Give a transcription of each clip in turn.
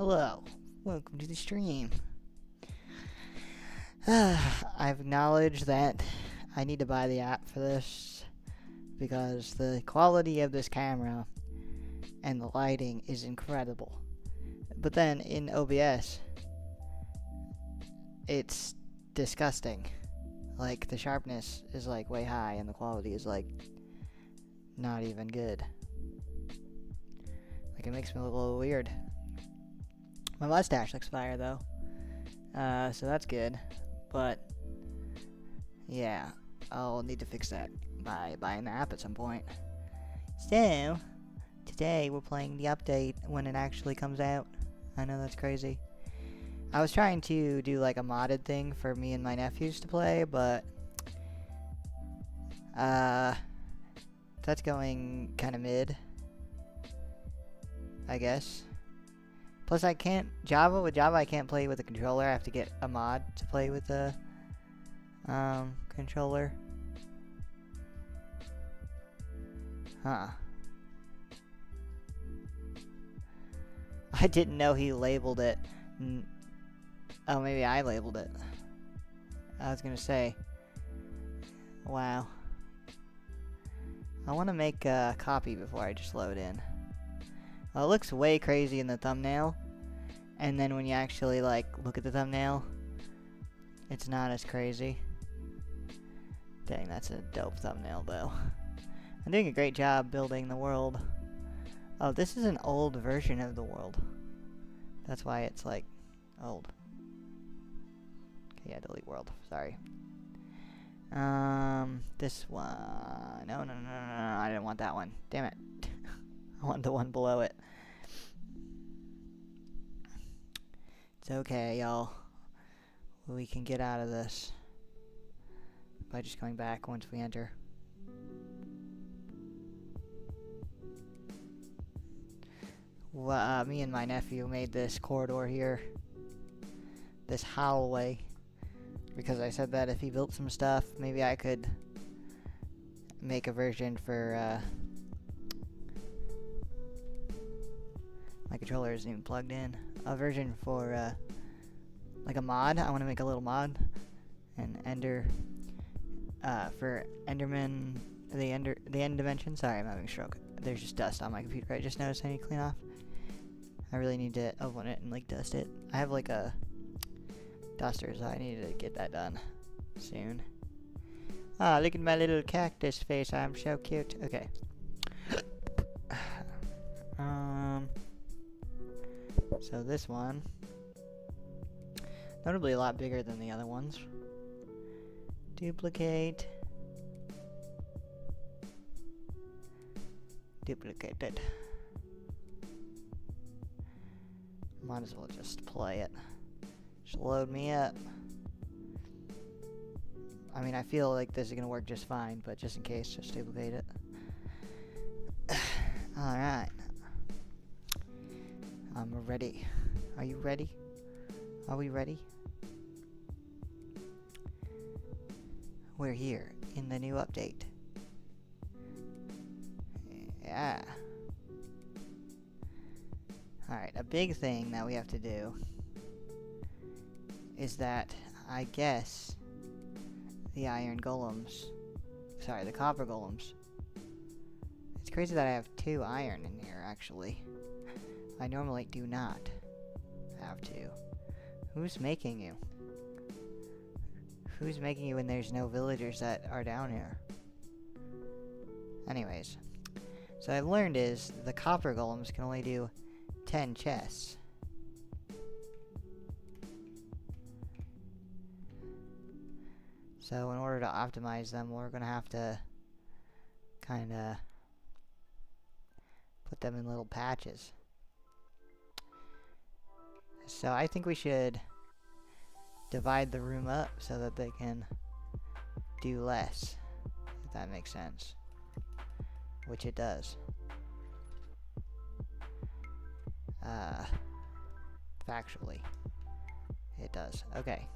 Hello, welcome to the stream. I've acknowledged that I need to buy the app for this because the quality of this camera and the lighting is incredible. But then in OBS, it's disgusting. Like, the sharpness is like way high and the quality is like not even good. Like, it makes me look a little weird. My mustache looks fire though, so that's good. But yeah, I'll need to fix that by buying the app at some point. So today we're playing the update when it actually comes out. I know that's crazy. I was trying to do like a modded thing for me and my nephews to play, but that's going kind of mid, I guess. Plus, I can't with Java I can't play with a controller. I have to get a mod to play with a controller. Huh. I didn't know he labeled it. Oh, maybe I labeled it. I was gonna say. Wow. I want to make a copy before I just load in. Well, it looks way crazy in the thumbnail, and then when you actually like look at the thumbnail, it's not as crazy. Dang, that's a dope thumbnail though. I'm doing a great job building the world. Oh, this is an old version of the world. That's why it's like old. Okay, yeah, delete world. Sorry. This one. No, I didn't want that one. Damn it. I want the one below it. It's okay, y'all. We can get out of this by just going back once we enter. Well, me and my nephew made this corridor here, this hallway, because I said that if he built some stuff, maybe I could make a version for, my controller isn't even plugged in. A version for, like a mod. I want to make a little mod. And for Enderman, the end dimension. Sorry, I'm having a stroke. There's just dust on my computer. I just noticed I need to clean off. I really need to open it and, like, dust it. I have, like, a duster, so I need to get that done soon. Ah, look at my little cactus face. I'm so cute. Okay. So this one, notably a lot bigger than the other ones. Duplicate. Duplicated. Might as well just play it. Just load me up. I mean, I feel like this is gonna work just fine, but just in case, just duplicate it. Alright. I'm ready. Are you ready? Are we ready? We're here in the new update. Yeah. Alright, a big thing that we have to do is that, I guess, the copper golems. It's crazy that I have 2 iron in here, actually. I normally do not have to. Who's making you? Who's making you when there's no villagers that are down here? Anyways. So I've learned is the copper golems can only do 10 chests. So in order to optimize them, we're gonna have to kinda put them in little patches. So I think we should divide the room up so that they can do less, if that makes sense. Which it does. Factually, it does. Okay.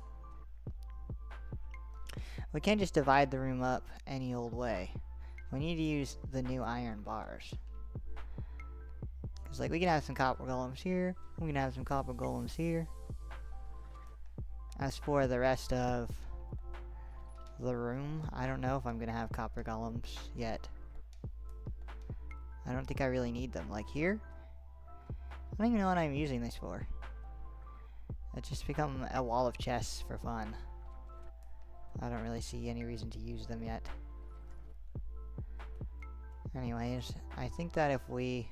We can't just divide the room up any old way. We need to use the new iron bars. It's like, we can have some copper golems here. We can have some copper golems here. As for the rest of the room, I don't know if I'm gonna have copper golems yet. I don't think I really need them. Like here, I don't even know what I'm using this for. It's just become a wall of chests for fun. I don't really see any reason to use them yet. Anyways, I think that if we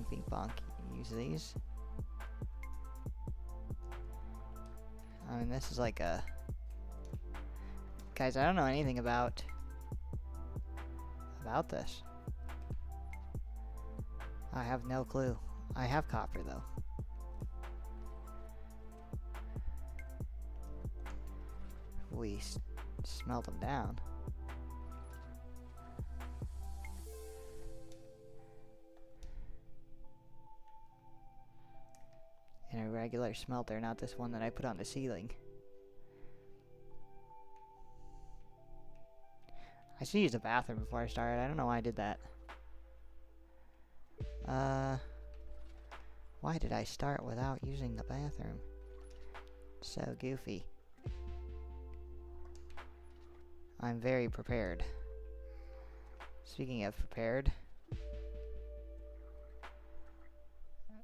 bink bonk, use these. I mean, this is like a... Guys, I don't know anything about this. I have no clue. I have copper, though. We smelt them down. In a regular smelter, not this one that I put on the ceiling. I should use the bathroom before I started. I don't know why I did that. Why did I start without using the bathroom? So goofy. I'm very prepared. Speaking of prepared,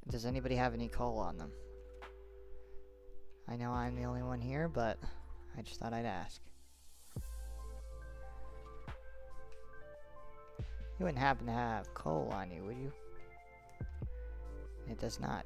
does anybody have any coal on them? I know I'm the only one here, but I just thought I'd ask. You wouldn't happen to have coal on you, would you? It does not.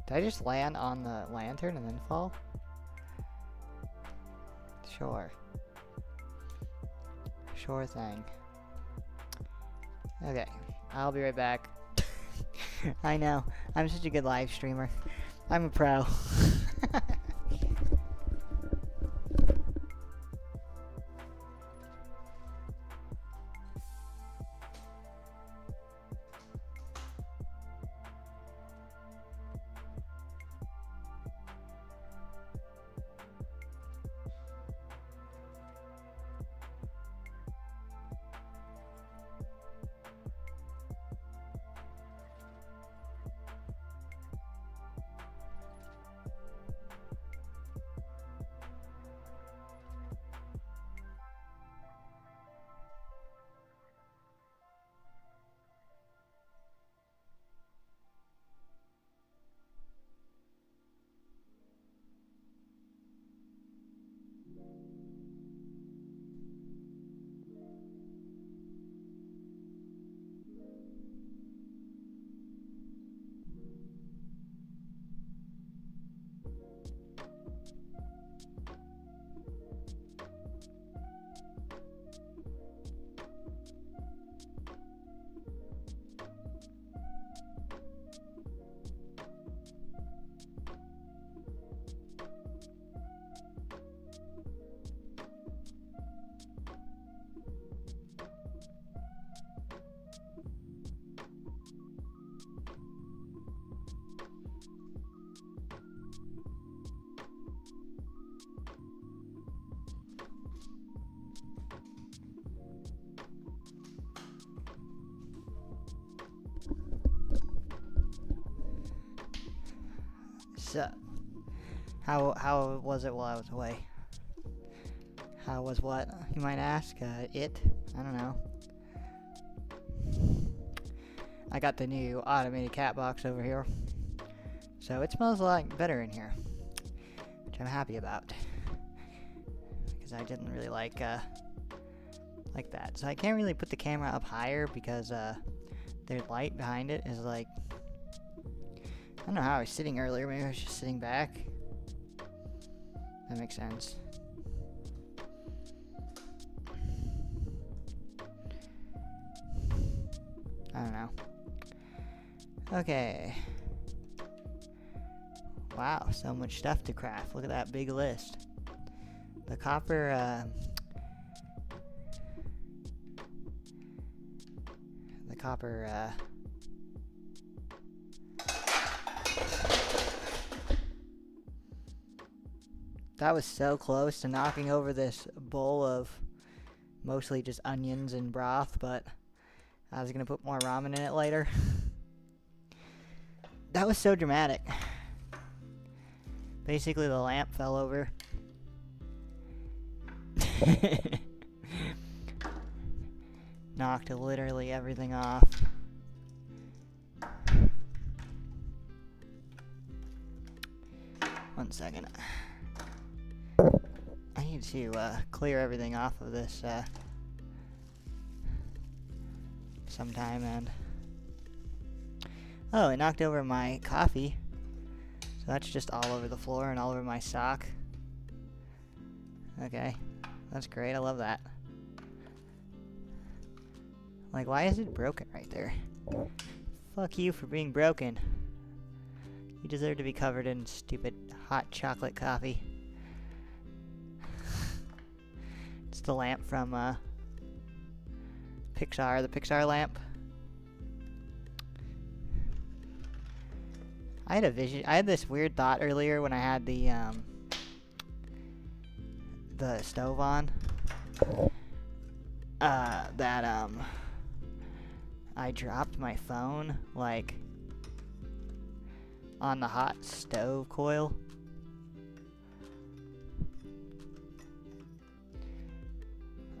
Did I just land on the lantern and then fall? Sure. Sure thing. Okay, I'll be right back. I know, I'm such a good live streamer. I'm a pro. So, how was it while I was away? How was what, you might ask? It? I don't know. I got the new automated cat box over here, so it smells a lot better in here, which I'm happy about, because I didn't really like that. So I can't really put the camera up higher because the light behind it is like, I don't know how I was sitting earlier. Maybe I was just sitting back. That makes sense. I don't know. Okay. Wow, so much stuff to craft. Look at that big list. The copper, that was so close to knocking over this bowl of mostly just onions and broth, but I was gonna put more ramen in it later. That was so dramatic. Basically, the lamp fell over. Knocked literally everything off. One second. I need to clear everything off of this sometime, and oh, it knocked over my coffee. So that's just all over the floor and all over my sock. Okay, that's great. I love that. Like, why is it broken right there? Fuck you for being broken. You deserve to be covered in stupid hot chocolate coffee. It's the lamp from Pixar, the Pixar lamp. I had a vision. I had this weird thought earlier when I had the stove on. That I dropped my phone like on the hot stove coil.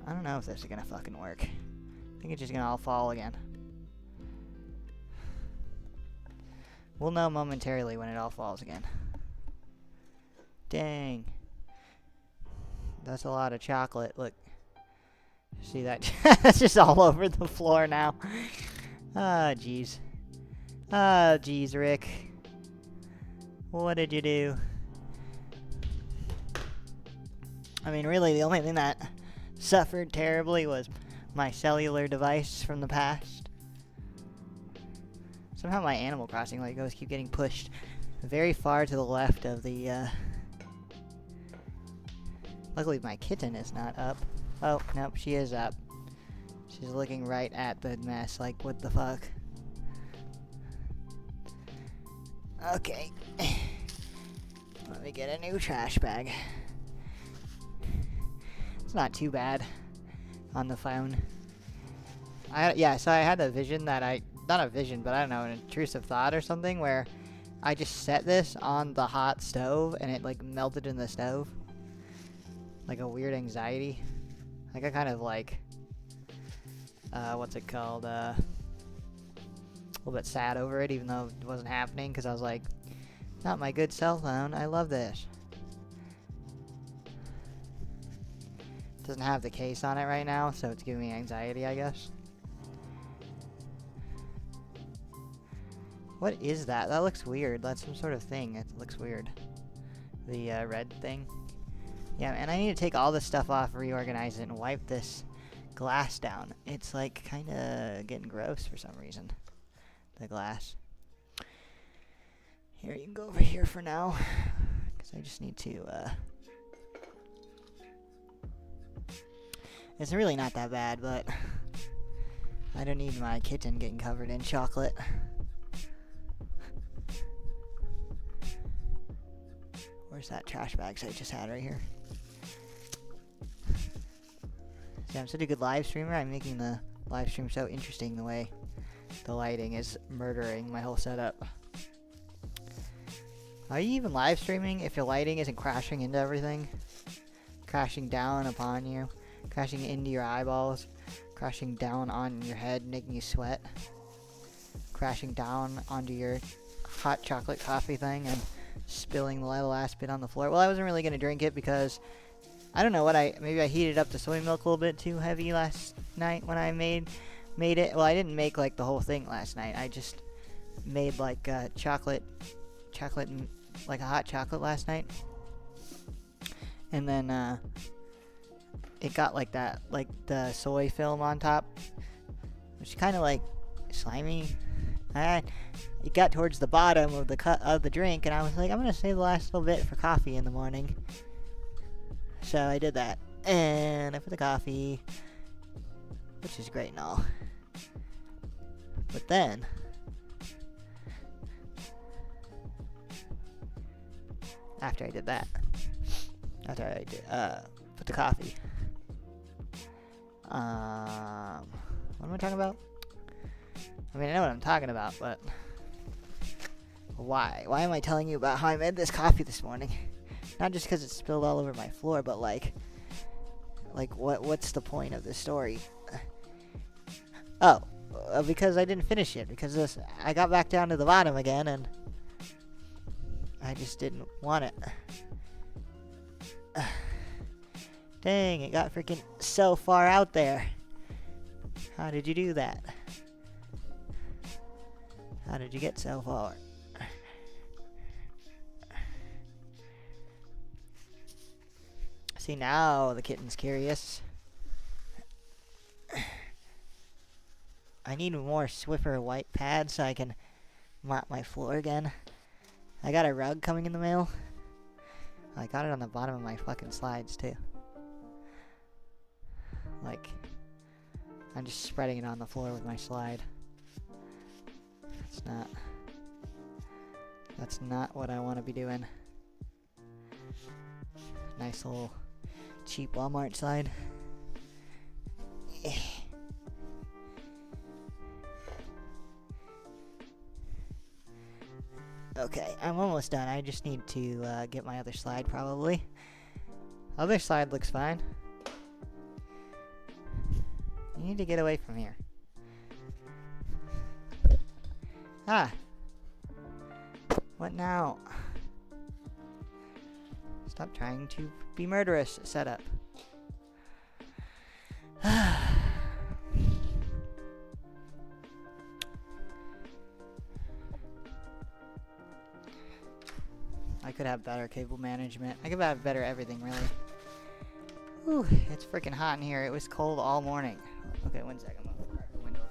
I don't know if this is gonna fucking work. I think it's just gonna all fall again. We'll know momentarily when it all falls again. Dang. That's a lot of chocolate. Look. See that? That's just all over the floor now. Ah, jeez. Ah, jeez, Rick. What did you do? I mean, really, the only thing that suffered terribly was my cellular device from the past. Somehow my Animal Crossing Legos keep getting pushed very far to the left of the, Luckily my kitten is not up. Oh, nope, she is up. She's looking right at the mess, like, what the fuck? Okay. Let me get a new trash bag. It's not too bad on the phone. So I had a vision that not a vision, but I don't know, an intrusive thought or something where I just set this on the hot stove and it like melted in the stove. Like a weird anxiety. Like I kind of like, what's it called, a little bit sad over it even though it wasn't happening because I was like, not my good cell phone, I love this. It doesn't have the case on it right now, so it's giving me anxiety, I guess. What is that? That looks weird. That's some sort of thing. It looks weird. The red thing. Yeah, and I need to take all this stuff off, reorganize it, and wipe this glass down. It's like kind of getting gross for some reason. The glass. Here, you can go over here for now. Because I just need to, It's really not that bad, but I don't need my kitten getting covered in chocolate. Where's that trash bags I just had right here? See, I'm such a good live streamer. I'm making the live stream so interesting the way the lighting is murdering my whole setup. Are you even live streaming if your lighting isn't crashing into everything? Crashing down upon you? Crashing into your eyeballs? Crashing down on your head, making you sweat? Crashing down onto your hot chocolate coffee thing and spilling the last bit on the floor. Well, I wasn't really going to drink it because I don't know what maybe I heated up the soy milk a little bit too heavy last night when I made it. Well, I didn't make like the whole thing last night. I just made like chocolate like a hot chocolate last night. And then it got like that, like the soy film on top, which is kind of like slimy. It got towards the bottom of the drink, and I was like, I'm gonna save the last little bit for coffee in the morning. So I did that. And I put the coffee, which is great and all. But then, after I did that, after I did, put the coffee, what am I talking about? I mean, I know what I'm talking about, but why? Why am I telling you about how I made this coffee this morning? Not just because it spilled all over my floor, but like what's the point of this story? Oh, because I didn't finish it. Because I got back down to the bottom again, and I just didn't want it. Dang, it got freaking so far out there. How did you do that? How did you get so far? See, now the kitten's curious. I need more Swiffer white pads so I can mop my floor again. I got a rug coming in the mail. I got it on the bottom of my fucking slides too. Like, I'm just spreading it on the floor with my slide. That's not what I want to be doing. Nice little cheap Walmart slide. Okay, I'm almost done. I just need to get my other slide probably. Other slide looks fine. You need to get away from here. Ah. What now? Stop trying to be murderous, setup. I could have better cable management. I could have better everything, really. Whew, it's freaking hot in here. It was cold all morning. Okay, 1 second. I'm gonna crack the window.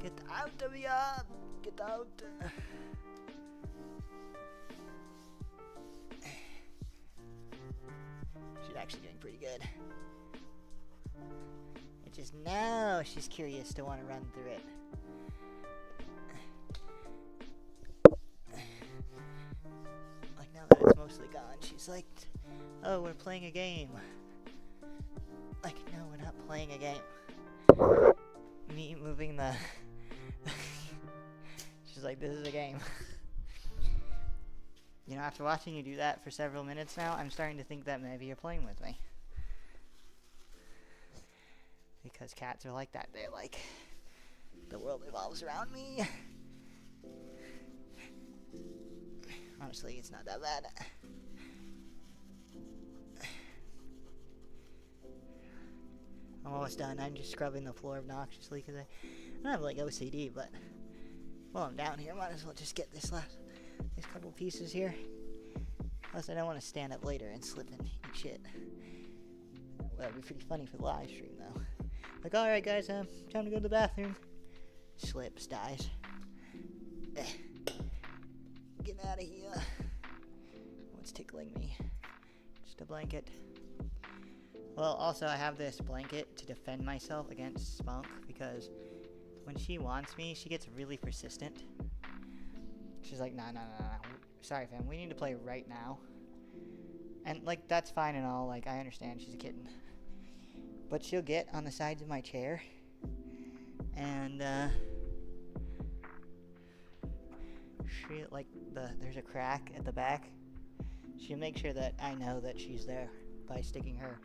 Get out of here! Get out! She's actually doing pretty good. It's just now she's curious to want to run through it. Like now that it's mostly gone, she's like, oh, we're playing a game. Like, no, we're not playing a game. Me moving the... She's like, this is a game. You know, after watching you do that for several minutes now, I'm starting to think that maybe you're playing with me. Because cats are like that. They're like, the world revolves around me. Honestly, it's not that bad. I'm almost done. I'm just scrubbing the floor obnoxiously because I don't have like OCD, but while I'm down here, I might as well just get these couple pieces here. Plus, I don't want to stand up later and slip and eat shit. That would be pretty funny for the live stream, though. Like, alright, guys, time to go to the bathroom. Slips, dies. Get out of here. What's tickling me? Just a blanket. Well, also, I have this blanket to defend myself against Spunk, because when she wants me, she gets really persistent. She's like, nah. Sorry, fam, we need to play right now. And, like, that's fine and all. Like, I understand she's a kitten. But she'll get on the sides of my chair. And, she, like, there's a crack at the back. She'll make sure that I know that she's there by sticking her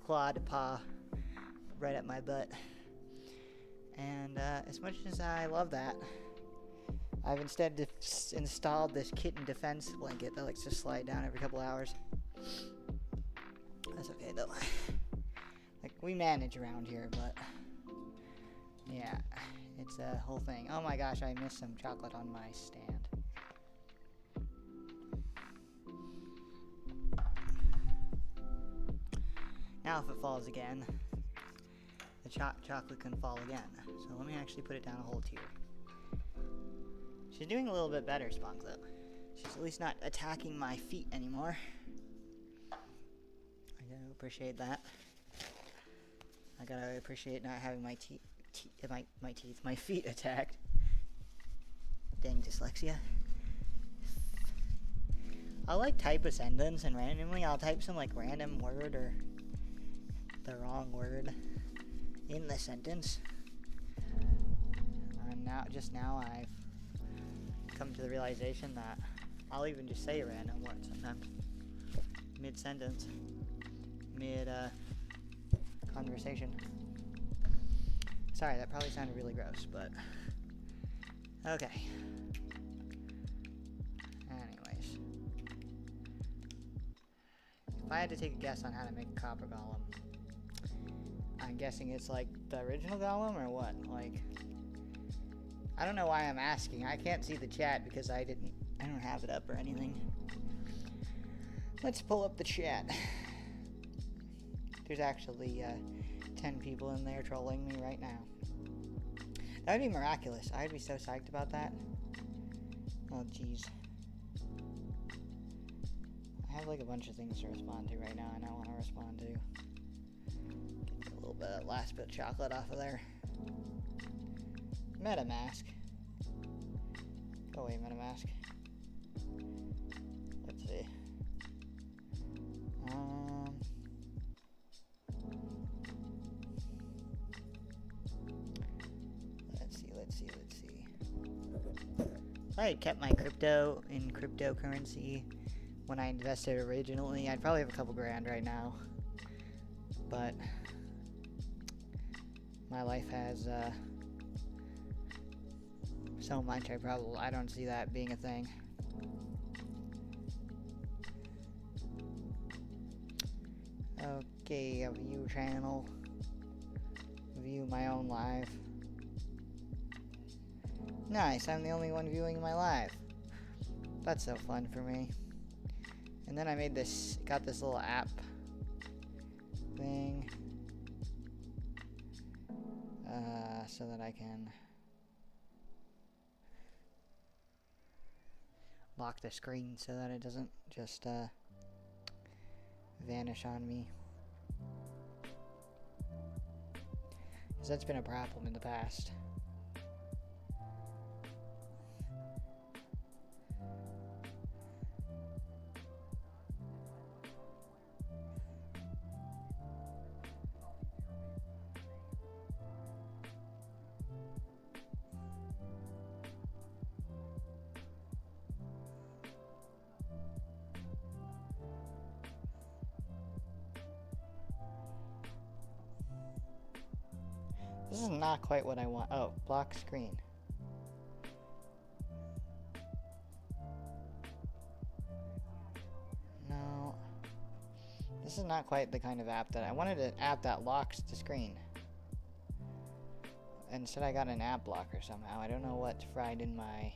clawed paw right at my butt. And as much as I love that, I've instead installed this kitten defense blanket that likes to slide down every couple hours. That's okay though. Like, we manage around here, but yeah, it's a whole thing. Oh my gosh, I missed some chocolate on my stand. Now if it falls again, the chocolate can fall again. So let me actually put it down a whole tier. She's doing a little bit better, Spunk, though. She's at least not attacking my feet anymore. I gotta appreciate that. I gotta appreciate not having my my feet attacked. Dang dyslexia. I'll like type a sentence and randomly I'll type some like random word or the wrong word in the sentence. And now I've come to the realization that I'll even just say a random word sometimes. Mid-sentence. Conversation. Sorry, that probably sounded really gross, but okay. Anyways. If I had to take a guess on how to make a copper golem, I'm guessing it's like the original golem or what? Like, I don't know why I'm asking. I can't see the chat because I don't have it up or anything. Let's pull up the chat. There's actually 10 people in there trolling me right now. That would be miraculous. I'd be so psyched about that. Oh, jeez. I have like a bunch of things to respond to right now and I want to respond to. Get a little bit of last bit of chocolate off of there. MetaMask. Go away, MetaMask. Let's see. Let's see. If I had kept my crypto in cryptocurrency when I invested originally, I'd probably have a couple grand right now. But my life has so much I don't see that being a thing. Okay, a view channel. View my own live. Nice, I'm the only one viewing my live. That's so fun for me. And then I got this little app thing. So that I can lock the screen so that it doesn't just vanish on me. Because that's been a problem in the past. This is not quite what I want. Oh, block screen. No. This is not quite the kind of app that I wanted. An app that locks the screen. Instead I got an app blocker somehow. I don't know what fried in my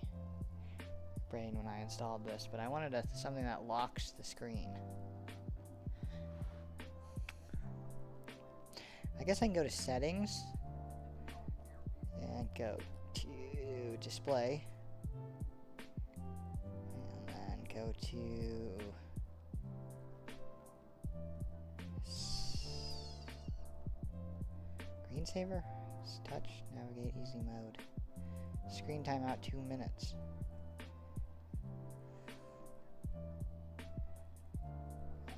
brain when I installed this, but I wanted something that locks the screen. I guess I can go to settings and go to display and then go to screensaver, touch, navigate, easy mode, screen timeout 2 minutes.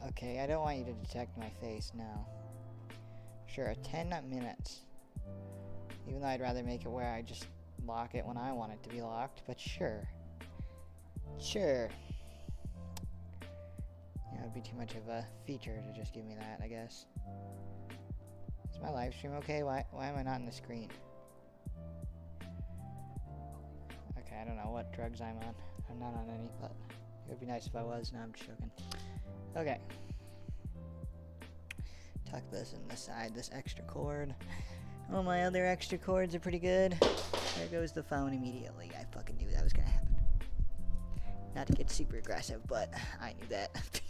Okay, I don't want you to detect my face now. Sure, 10 minutes. Even though I'd rather make it where I just lock it when I want it to be locked, but sure. Sure. Yeah, it would be too much of a feature to just give me that, I guess. Is my live stream okay? Why am I not on the screen? Okay, I don't know what drugs I'm on. I'm not on any, but it would be nice if I was. No, I'm just joking. Okay. tuck this in the side, this extra cord. All my other extra cords are pretty good. There goes the phone immediately. I fucking knew that was gonna happen. Not to get super aggressive, but I knew that.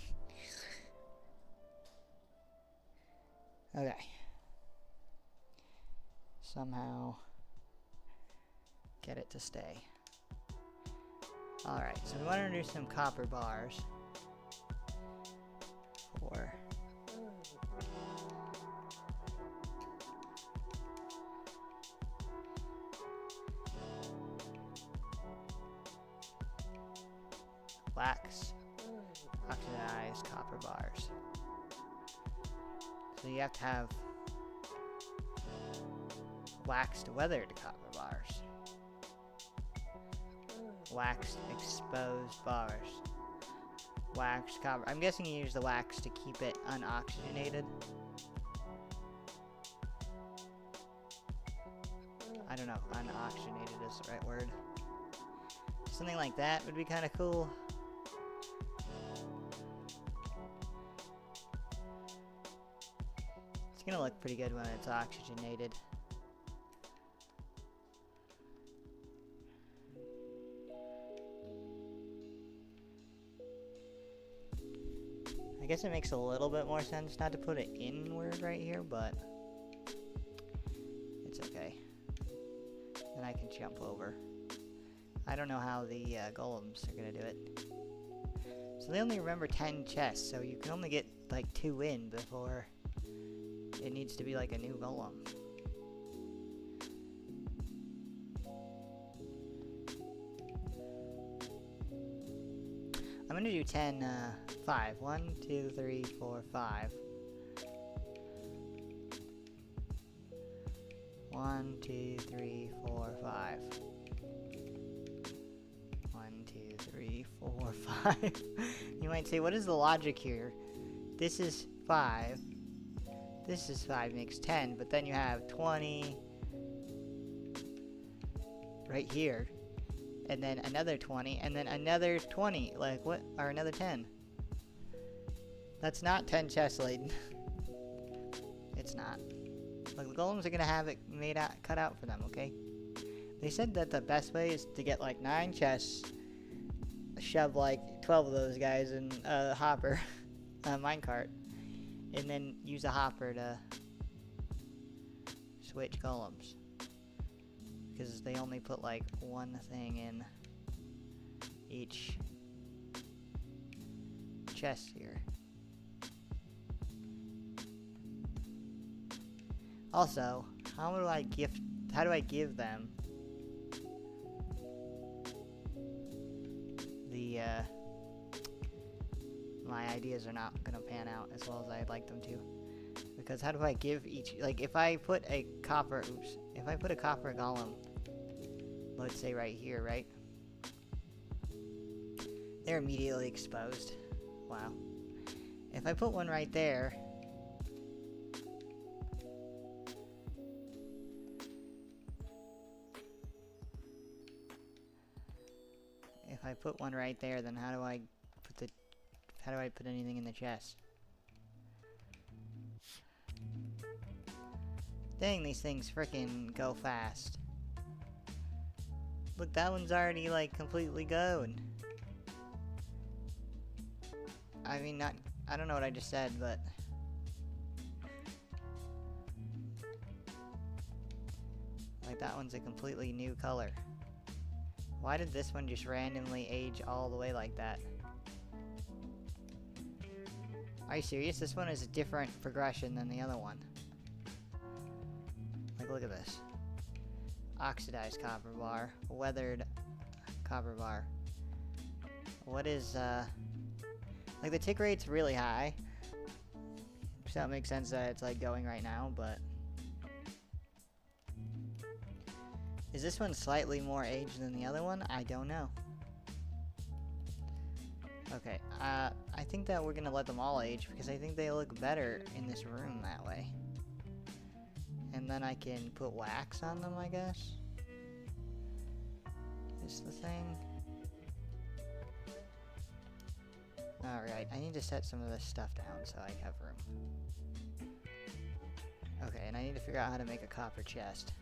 Okay. Somehow get it to stay. Alright, so we want to introduce some copper bars for wax oxidized copper bars. So you have to have waxed weathered copper bars. Waxed exposed bars. Waxed copper. I'm guessing you use the wax to keep it unoxygenated. I don't know, unoxygenated is the right word. Something like that would be kind of cool. It's gonna look pretty good when it's oxygenated. I guess it makes a little bit more sense not to put it inward right here, but it's okay. Then I can jump over. I don't know how the golems are gonna do it. So they only remember 10 chests, so you can only get like 2 in before it needs to be like a new golem. I'm gonna do 10, 5. 1, 2, 3, 4, 5. 1, 2, 3, 4, 5. 1, 2, 3, 4, 5. You might say, what is the logic here? This is 5. This is 5 makes 10, but then you have 20 right here. And then another 20, and then another 20. Like, what? Or another 10. That's not 10 chests laden. It's not. Like, the golems are gonna have it made out, cut out for them, okay? They said that the best way is to get like 9 chests, shove like 12 of those guys in a hopper, a minecart, and then use a hopper to switch golems. Because they only put like one thing in each chest here. Also, how do I give them the my ideas are not gonna pan out as well as I'd like them to. Because how do I give each, like if I put a copper golem, let's say right here, right? They're immediately exposed. Wow. If I put one right there, then how do I put anything in the chest? Dang, these things frickin' go fast. Look, that one's already like completely going. I mean, I don't know what I just said, but like that one's a completely new color. Why did this one just randomly age all the way like that? Are you serious? This one is a different progression than the other one. Like, look at this. Oxidized copper bar. Weathered copper bar. What is, like, the tick rate's really high. So that makes sense that it's, like, going right now, but is this one slightly more aged than the other one? I don't know. Okay, I think that we're gonna let them all age because I think they look better in this room that way. And then I can put wax on them, I guess. Is the thing. Alright, I need to set some of this stuff down so I have room. Okay, and I need to figure out how to make a copper chest.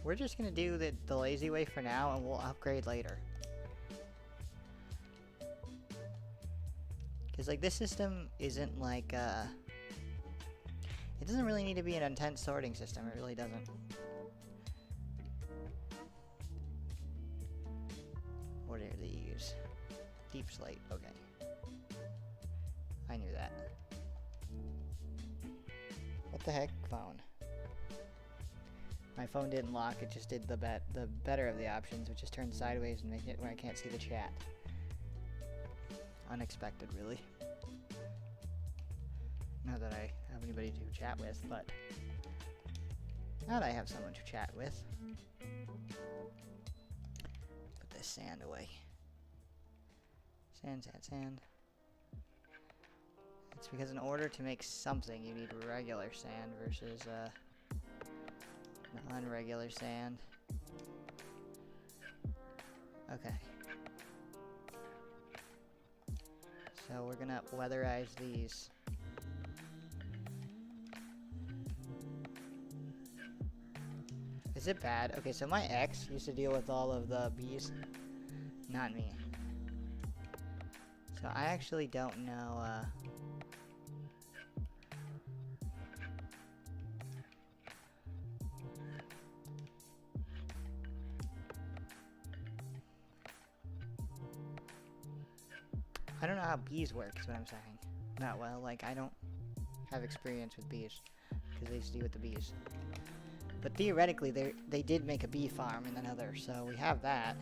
We're just gonna do the lazy way for now, and we'll upgrade later. Because, like, this system isn't like, it doesn't really need to be an intense sorting system. It really doesn't. What are these? Deep slate. Okay. I knew that. What the heck? Phone. My phone didn't lock. It just did the better of the options, which is turn sideways and make it where I can't see the chat. Unexpected, really. Not that I have anybody to chat with, but now that I have someone to chat with. Put this sand away. Sand, sand, sand. It's because in order to make something, you need regular sand versus non-regular sand. Okay. So we're gonna weatherize these. Is it bad? Okay, so my ex used to deal with all of the bees, not me. So I actually don't know, I don't know how bees work, is what I'm saying. Not well, like, I don't have experience with bees, because I used to deal with the bees. But theoretically, they did make a bee farm in another, so we have that.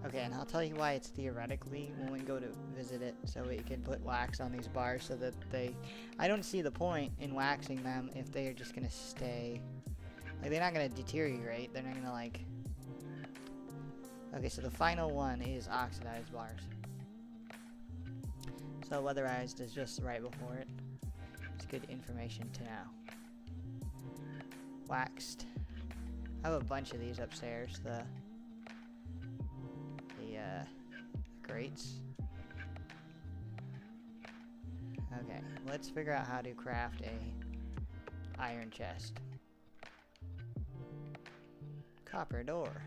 Okay, and I'll tell you why it's theoretically when we go to visit it, so we can put wax on these bars so that I don't see the point in waxing them if they are just gonna stay, like, they're not gonna deteriorate, they're not gonna, like, okay, so the final one is oxidized bars. So weatherized is just right before it. It's good information to know. Waxed. I have a bunch of these upstairs, the grates. Okay, let's figure out how to craft a iron chest. Copper door.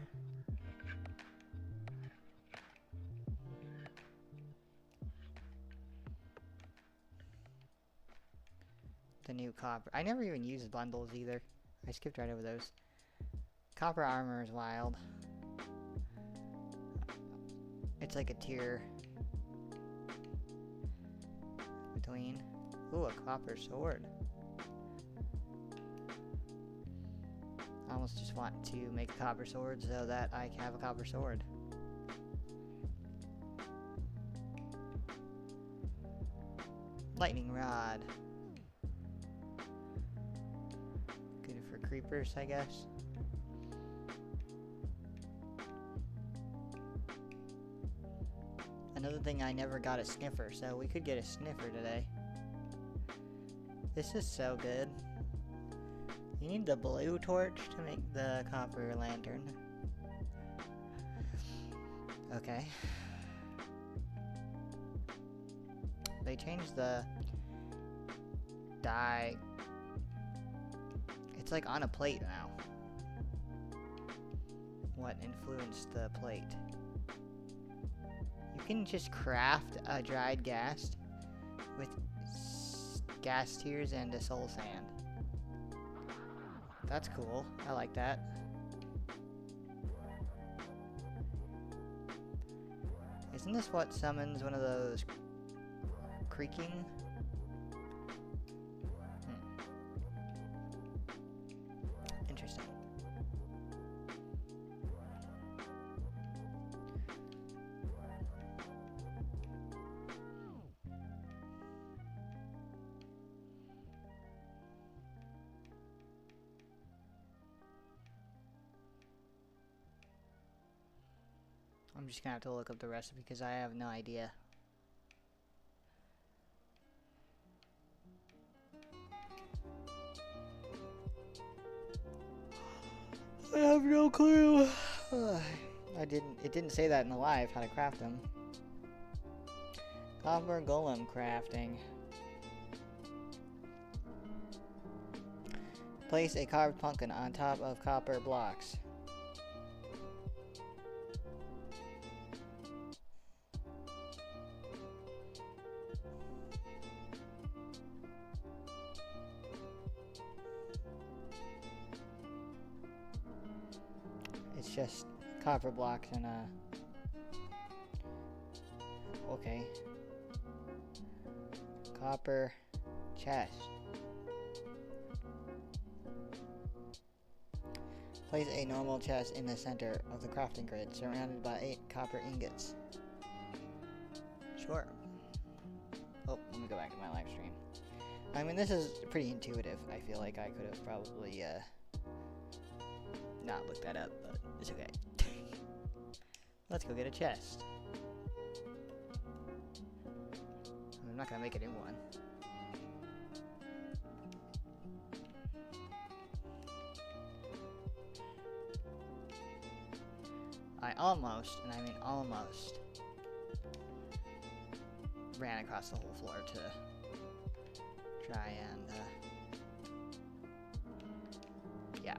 The new copper. I never even used bundles either. I skipped right over those. Copper armor is wild. It's like a tier between. Ooh, a copper sword. I almost just want to make a copper sword so that I can have a copper sword. Lightning rod. Good for creepers, I guess. Another thing, I never got a sniffer, so we could get a sniffer today. This is so good. You need the blue torch to make the copper lantern. Okay. They changed the dye. It's like on a plate now. What influenced the plate? You can just craft a dried gas with gas tears and a soul sand. That's cool. I like that. Isn't this what summons one of those creaking? Interesting. I'm just gonna have to look up the recipe because I have no idea. I have no clue. It didn't say that in the live how to craft them. Copper Golem crafting. Place a carved pumpkin on top of copper blocks. It's just copper blocks and a... Okay. Copper chest. Place a normal chest in the center of the crafting grid, surrounded by 8 copper ingots. Sure. Oh, let me go back to my live stream. I mean, this is pretty intuitive. I feel like I could have probably, not looked that up, but it's okay. Let's go get a chest. I'm not gonna make a new one. I almost, and I mean almost, ran across the whole floor to try and, yeah.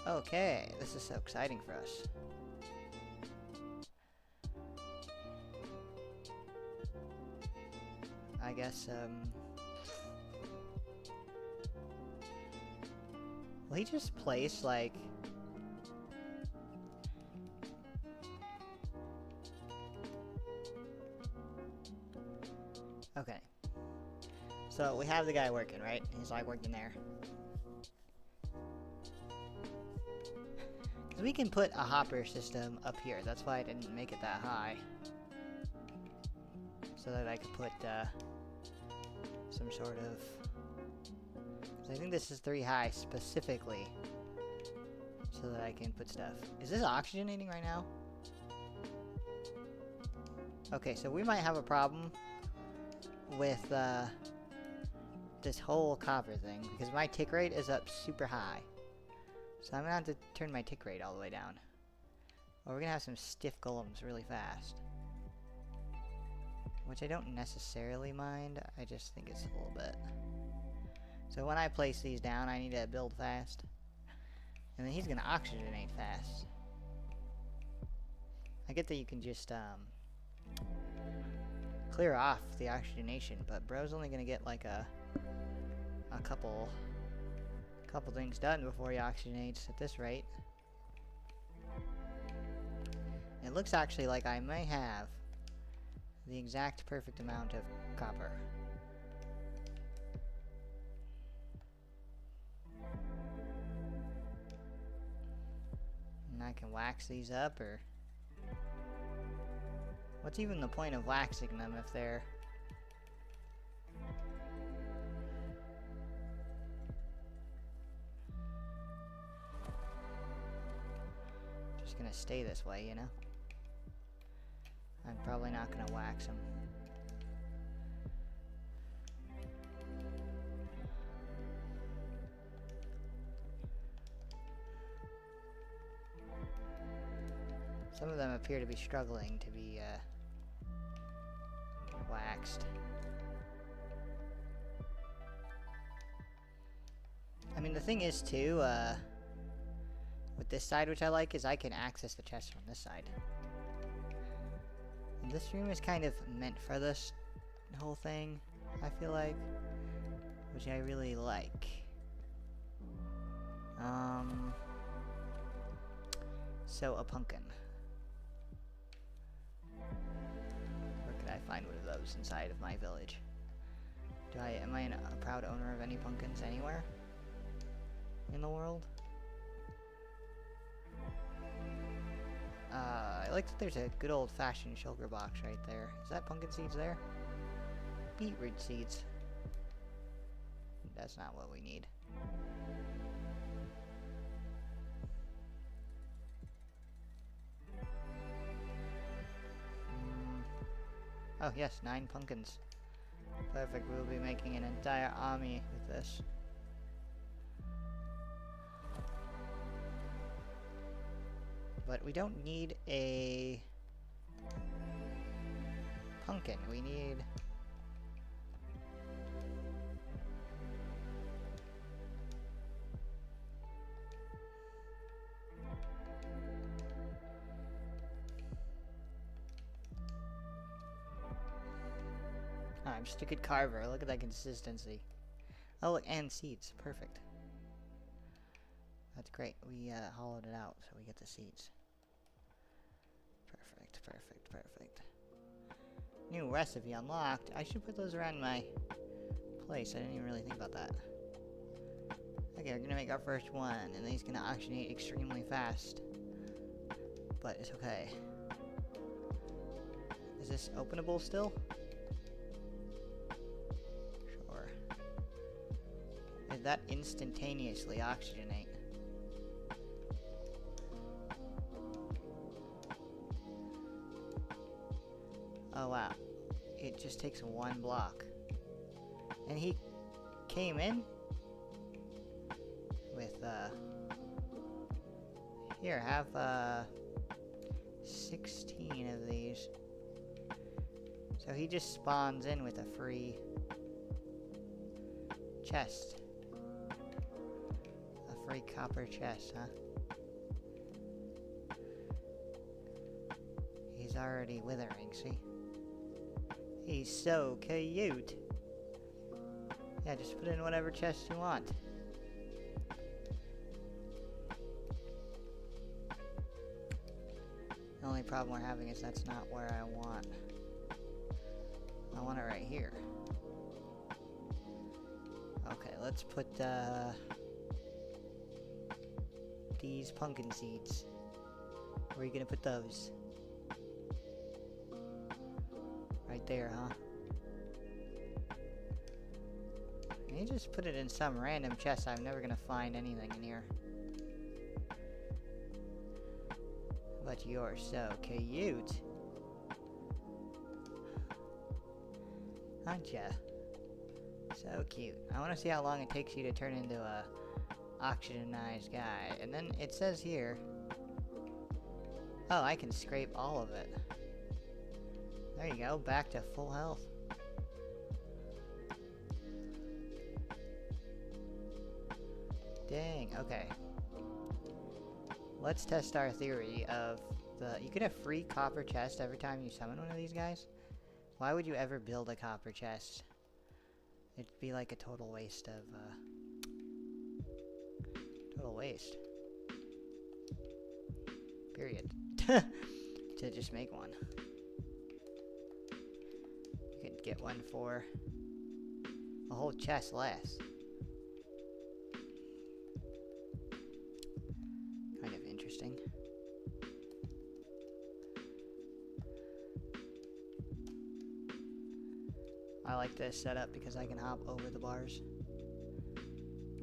Okay, this is so exciting for us. I guess, will he just place, like... Okay. So, we have the guy working, right? He's, like, working there. Because we can put a hopper system up here. That's why I didn't make it that high. So that I could put, some sort of... I think this is 3 high specifically, so that I can put stuff. Is this oxygenating right now? Okay, so we might have a problem with this whole copper thing, because my tick rate is up super high. So I'm gonna have to turn my tick rate all the way down. Or we're gonna have some stiff golems really fast. Which I don't necessarily mind, I just think it's a little bit. So when I place these down, I need to build fast. And then he's gonna oxygenate fast. I get that you can just, clear off the oxygenation, but bro's only gonna get like a couple things done before he oxygenates at this rate. It looks actually like I may have the exact perfect amount of copper. And I can wax these up, or... What's even the point of waxing them if they're... just gonna stay this way, you know? I'm probably not gonna wax them. Some of them appear to be struggling to be waxed. I mean, the thing is too, with this side, which I like, is I can access the chest from this side. And this room is kind of meant for this whole thing, I feel like, which I really like. So a pumpkin. Where could I find one of those inside of my village? Am I a proud owner of any pumpkins anywhere in the world? I like that there's a good old-fashioned sugar box right there. Is that pumpkin seeds there? Beetroot seeds. That's not what we need. Oh yes, 9 pumpkins. Perfect, we'll be making an entire army with this. But we don't need a pumpkin, we need... I'm just a good carver. Look at that consistency. Oh, look, and seeds. Perfect. That's great. We hollowed it out, so we get the seeds. Perfect, perfect, perfect. New recipe unlocked. I should put those around my place. I didn't even really think about that. Okay, we're gonna make our first one, and then he's gonna auctionate extremely fast. But it's okay. Is this openable still? Sure. Did that instantaneously oxygenate? Oh wow. It just takes one block. And he came in with here, have 16 of these. So he just spawns in with a free chest. A free copper chest, huh? He's already withering, see? He's so cute. Yeah, just put in whatever chest you want. The only problem we're having is that's not where I want. I want it right here. Okay, let's put these pumpkin seeds. Where are you gonna put those? Right there, huh? You just put it in some random chest. I'm never gonna find anything in here. But you're so cute. Aren't ya? So cute. I want to see how long it takes you to turn into a oxygenized guy. And then it says here... Oh, I can scrape all of it. There you go, back to full health. Dang, okay. Let's test our theory of the... You get a free copper chest every time you summon one of these guys? Why would you ever build a copper chest? It'd be like a total waste of, total waste. Period. To just make one. You could get one for a whole chest less. Kind of interesting. I like this setup because I can hop over the bars.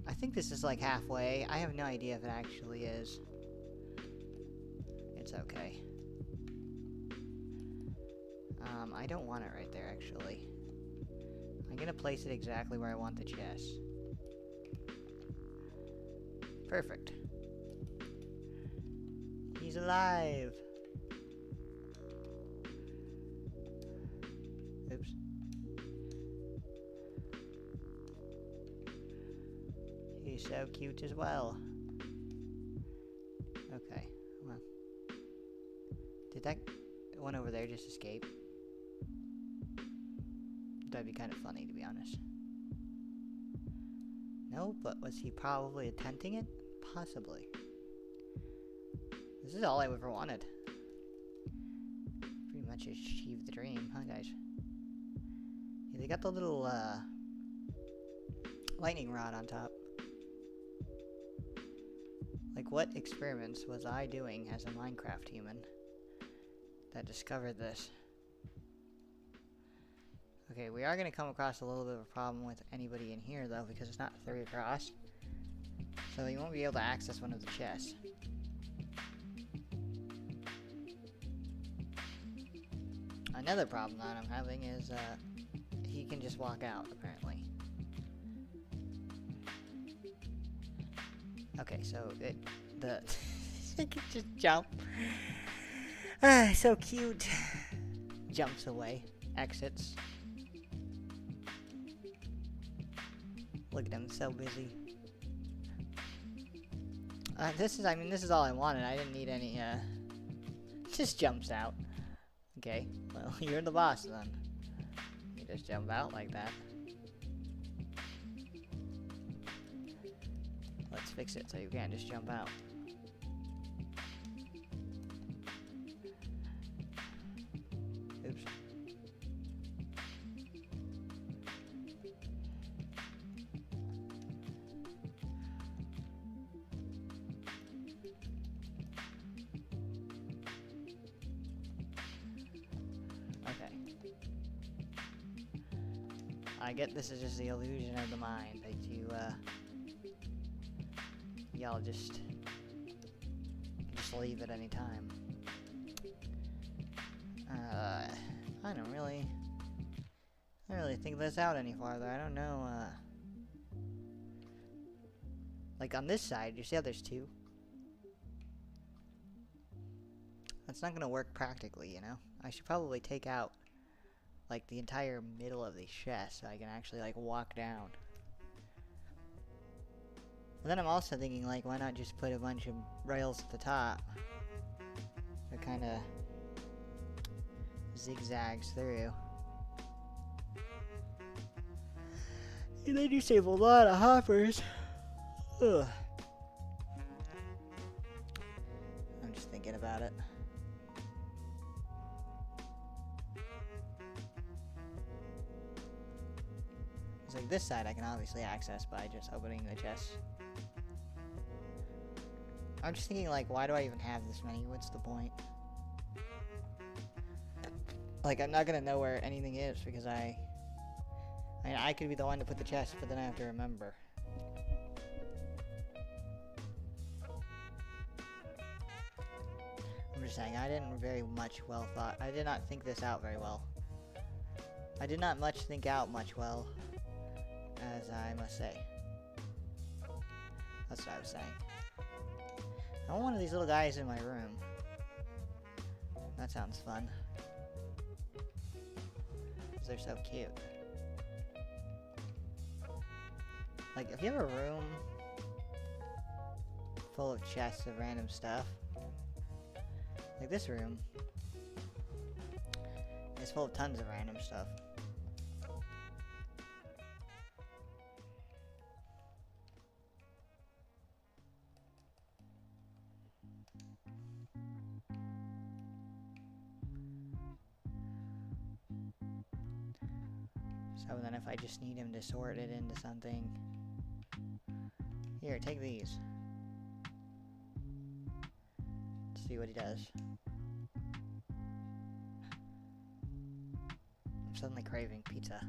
I think this is like halfway. I have no idea if it actually is. It's okay. I don't want it right there, actually. I'm gonna place it exactly where I want the chest. Perfect. He's alive! Oops. He's so cute as well. Okay, come on. Did that one over there just escape? That'd be kind of funny, to be honest. No, but was he probably attempting it? Possibly. This is all I ever wanted. Pretty much achieved the dream, huh guys? Yeah, they got the little lightning rod on top. Like, what experiments was I doing as a Minecraft human that discovered this? Okay, we are going to come across a little bit of a problem with anybody in here, though, because it's not 3 across. So you won't be able to access one of the chests. Another problem that I'm having is, he can just walk out, apparently. Okay, so it can just jump. Ah, so cute. Jumps away, exits. Look at him, so busy. This is all I wanted. I didn't need any, just jumps out. Okay, well, you're the boss then. You just jump out like that. Let's fix it so you can't just jump out. Oops. Okay. I get this is just the illusion of the mind that you, y'all just leave at any time. I don't really think this out any farther. I don't know, like on this side, you see how there's two? That's not gonna work practically, you know? I should probably take out, like, the entire middle of the chest so I can actually, like, walk down. But then I'm also thinking, like, why not just put a bunch of rails at the top that kind of zigzags through. And then you save a lot of hoppers. Ugh. I'm just thinking about it. It's like this side I can obviously access by just opening the chest. I'm just thinking, like, why do I even have this many? What's the point? Like, I'm not gonna know where anything is because I mean, I could be the one to put the chest, but then I have to remember. I'm just saying, I didn't I did not think this out very well. I did not think out much well, as I must say. That's what I was saying. I want one of these little guys in my room. That sounds fun. Because they're so cute. Like, if you have a room full of chests of random stuff, like this room is full of tons of random stuff. So then if I just need him to sort it into something... Here, take these. Let's see what he does. I'm suddenly craving pizza.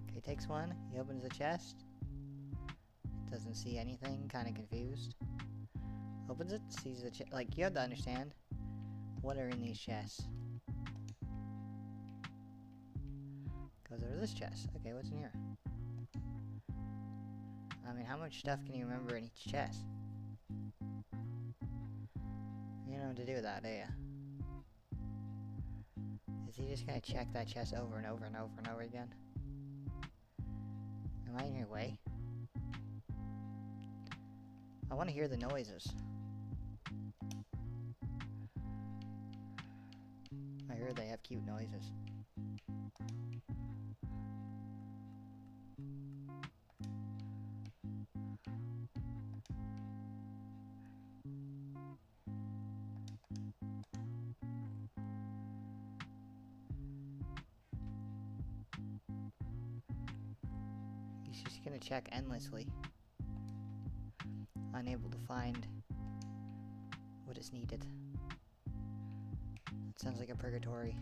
Okay, he takes one, he opens the chest. Doesn't see anything, kind of confused. Opens it, sees the chest. Like, you have to understand what are in these chests. Goes over this chest. Okay, what's in here? I mean, how much stuff can you remember in each chest? You don't know what to do with that, do you? Is he just gonna check that chest over and over and over and over again? Am I in your way? I want to hear the noises. I heard they have cute noises. He's just gonna check endlessly, unable to find what is needed. It sounds like a purgatory.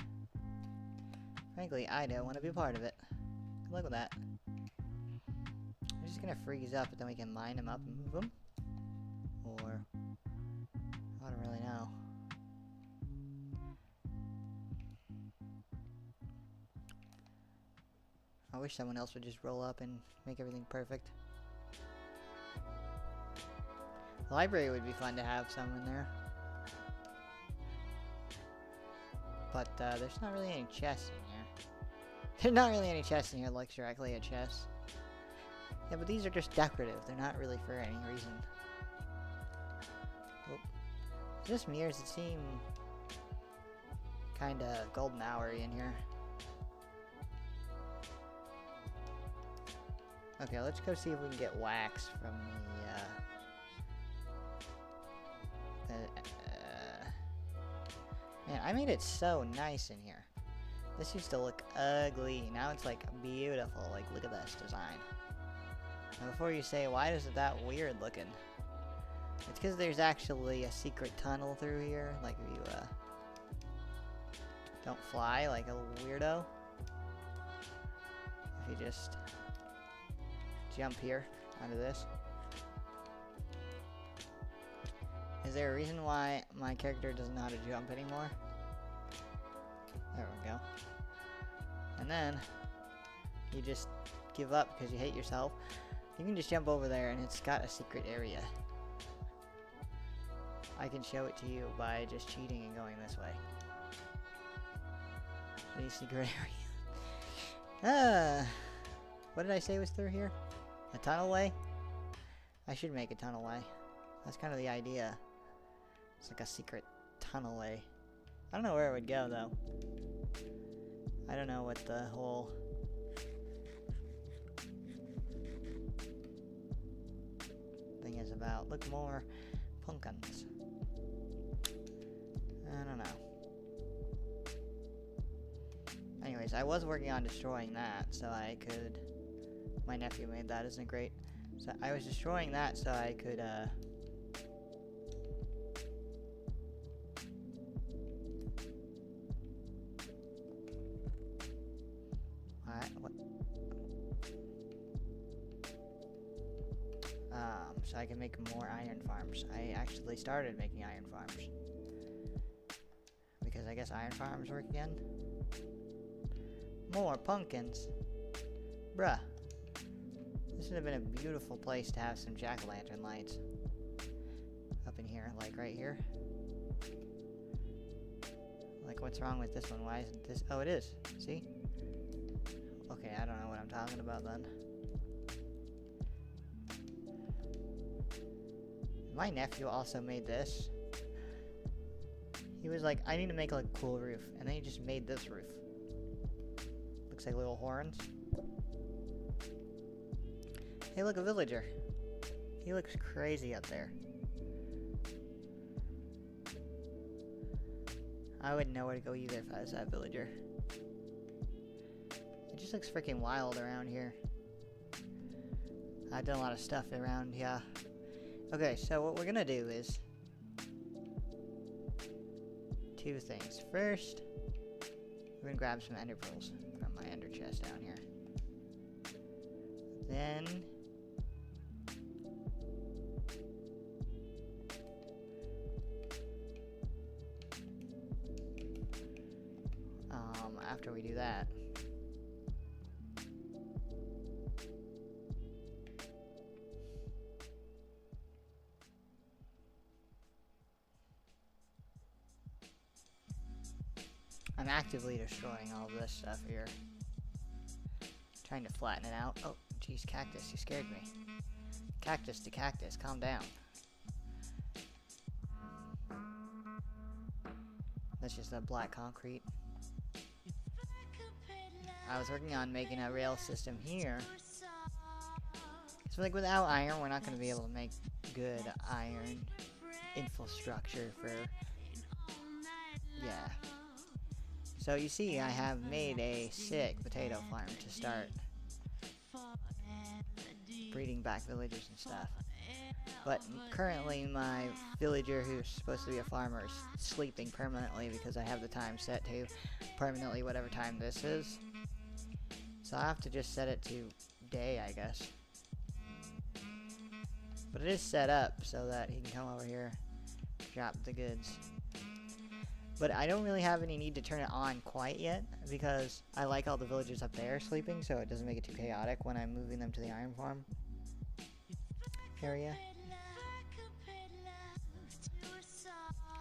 Frankly, I don't want to be a part of it. Good luck with that. I'm just gonna freeze up, but then we can line him up and move him? Or... I don't really know. I wish someone else would just roll up and make everything perfect. The library would be fun to have someone there. But there's not really any chests in here. There's not really any chests in here that looks directly at chests. Yeah, but these are just decorative. They're not really for any reason. Oh. Just mirrors that seem kinda golden hour-y in here. Okay, let's go see if we can get wax from man, I made it so nice in here. This used to look ugly. Now it's like beautiful. Like, look at this design. And before you say, why is it that weird looking? It's because there's actually a secret tunnel through here. Like, if you don't fly like a weirdo. If you just jump here onto this. Is there a reason why my character doesn't know how to jump anymore? There we go. And then you just give up because you hate yourself. You can just jump over there and it's got a secret area. I can show it to you by just cheating and going this way. The secret area. What did I say was through here? A tunnel way? I should make a tunnel way. That's kind of the idea. It's like a secret tunnel way. I don't know where it would go though. I don't know what the whole thing is about. Look more pumpkins. I don't know. Anyways, I was working on destroying that so I could... My nephew made that, isn't it great? So I was destroying that so I could, so I can make more iron farms. I actually started making iron farms. Because I guess iron farms work again. More pumpkins. Bruh. This would have been a beautiful place to have some jack-o'-lantern lights. Up in here, like right here. Like, what's wrong with this one? Why isn't this? Oh, it is. See? Okay, I don't know what I'm talking about then. My nephew also made this. He was like, I need to make like a cool roof. And then he just made this roof. Looks like little horns. Hey, look, a villager. He looks crazy up there. I wouldn't know where to go either if I was that villager. It just looks freaking wild around here. I've done a lot of stuff around, yeah. Okay, so what we're gonna do is two things. First, we're gonna grab some ender pearls from my ender chest down here. Then after we do that, I'm actively destroying all this stuff here. Trying to flatten it out. Oh, geez, cactus, you scared me. Cactus to cactus, calm down. That's just a black concrete. I was working on making a rail system here. So like without iron, we're not going to be able to make good iron infrastructure for... Yeah. So you see, I have made a sick potato farm to start breeding back villagers and stuff. But currently my villager who's supposed to be a farmer is sleeping permanently because I have the time set to permanently whatever time this is. So I have to just set it to day, I guess. But it is set up so that he can come over here, drop the goods. But I don't really have any need to turn it on quite yet because I like all the villagers up there sleeping, so it doesn't make it too chaotic when I'm moving them to the iron farm area.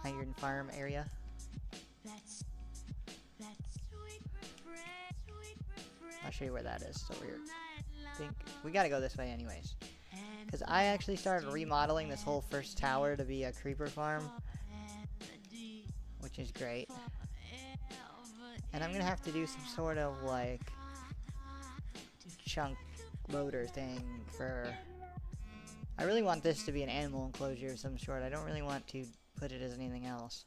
Iron farm area. I'll show you where that is. It's over here. I think we gotta go this way anyways. Because I actually started remodeling this whole first tower to be a creeper farm. Which is great. And I'm gonna have to do some sort of like chunk motor thing for... I really want this to be an animal enclosure of some sort. I don't really want to put it as anything else.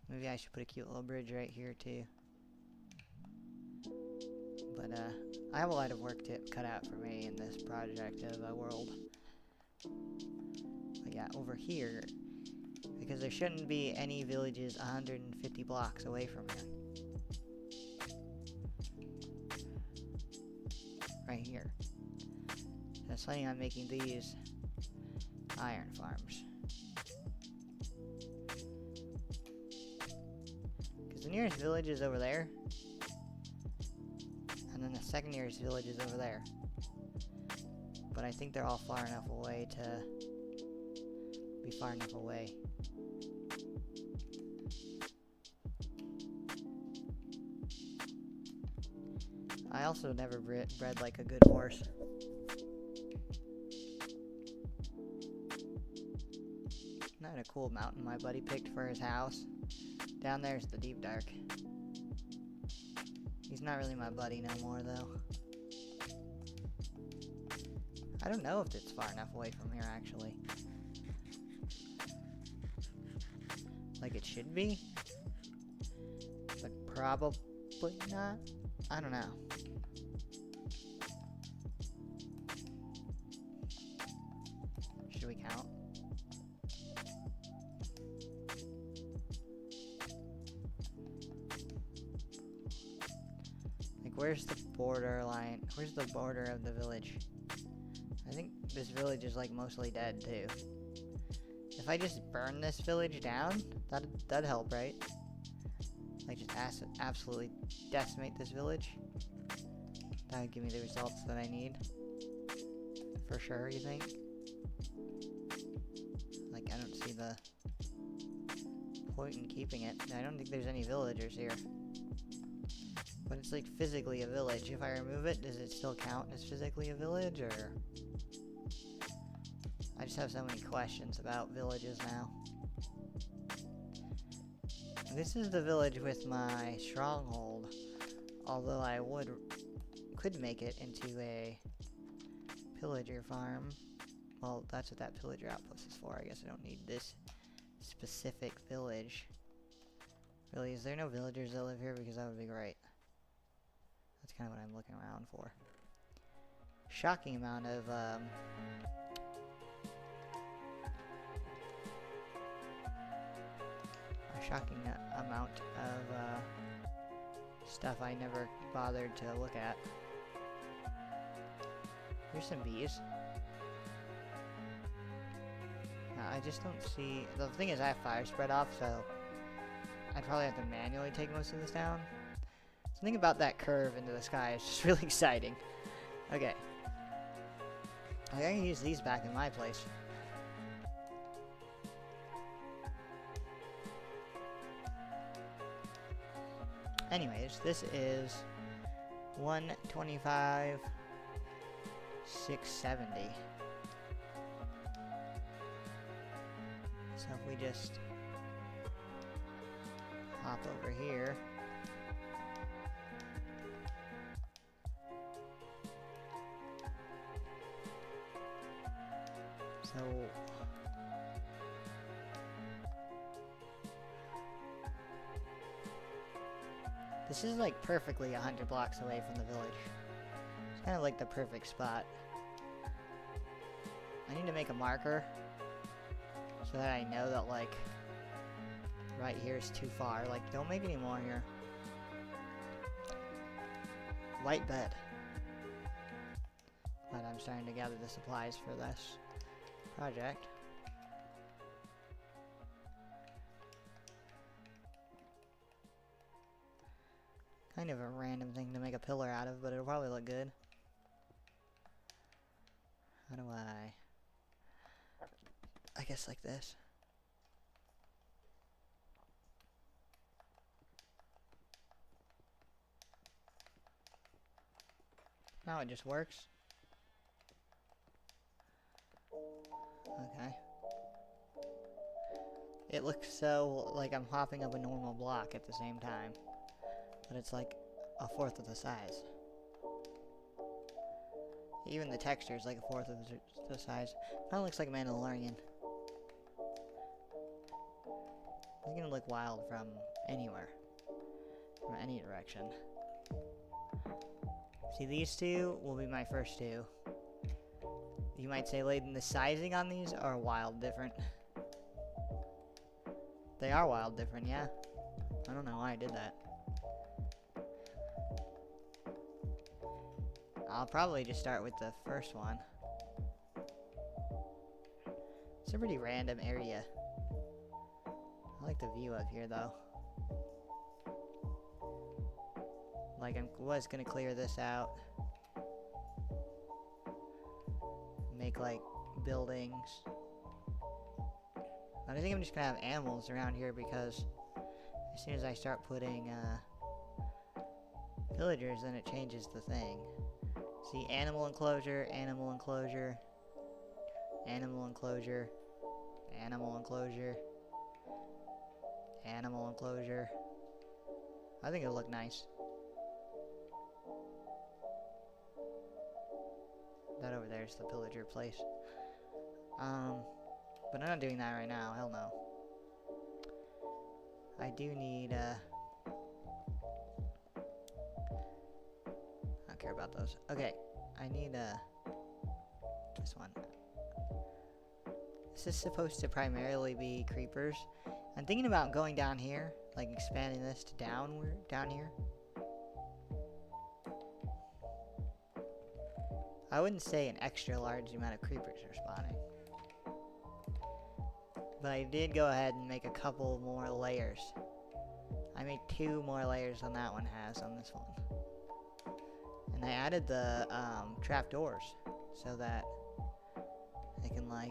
Maybe I should put a cute little bridge right here too. But I have a lot of work to cut out for me in this project of a world. But yeah, over here, because there shouldn't be any villages 150 blocks away from here. Right here. So I was planning on making these iron farms. Because the nearest village is over there. And then the second nearest village is over there. But I think they're all far enough away to be far enough away. I also never bred like a good horse. Not a cool mountain my buddy picked for his house. Down there's the deep dark. He's not really my buddy no more though. I don't know if it's far enough away from here actually. Like it should be. But probably not. I don't know. Should we count? Like where's the border line? Where's the border of the village? I think this village is like mostly dead too. If I just burn this village down, that'd help, right? Like just absolutely decimate this village. That would give me the results that I need. For sure, you think? Like I don't see the point in keeping it. I don't think there's any villagers here. But it's like physically a village. If I remove it, does it still count as physically a village, or? I just have so many questions about villages now. This is the village with my stronghold, although I could make it into a pillager farm. Well, that's what that pillager outpost is for. I guess I don't need this specific village. Really, is there no villagers that live here? Because that would be great. That's kind of what I'm looking around for. Shocking amount of stuff I never bothered to look at. Here's some bees. I just don't see... The thing is I have fire spread off, so I'd probably have to manually take most of this down. Something about that curve into the sky is just really exciting. Okay. I can use these back in my place. Anyways, this is 125, 670. So if we just hop over here. So this is like perfectly 100 blocks away from the village. It's kind of like the perfect spot. I need to make a marker so that I know that like right here is too far. Like don't make any more here. White bed. But I'm starting to gather the supplies for this project. Kind of a random thing to make a pillar out of, but it'll probably look good. How do I guess like this. Now it just works. Okay. It looks so like I'm hopping up a normal block at the same time. But it's like a fourth of the size. Even the texture is like a fourth of the size. Kind of looks like a Mandalorian. It's gonna look wild from anywhere. From any direction. See, these two will be my first two. You might say, Layden, the sizing on these are wild different. They are wild different, yeah. I don't know why I did that. I'll probably just start with the first one. It's a pretty random area. I like the view up here, though. Like, I was gonna clear this out. Make, like, buildings. But I think I'm just gonna have animals around here because as soon as I start putting, villagers, then it changes the thing. See, animal enclosure, animal enclosure, animal enclosure, animal enclosure, animal enclosure. I think it'll look nice. That over there is the pillager place. But I'm not doing that right now. Hell no. I do need, I don't care about those. Okay, I need, this one. This is supposed to primarily be creepers. I'm thinking about going down here, like expanding this to down here. I wouldn't say an extra large amount of creepers are spawning. But I did go ahead and make a couple more layers. I made 2 more layers than that one has on this one. And I added the trapdoors so that I can, like,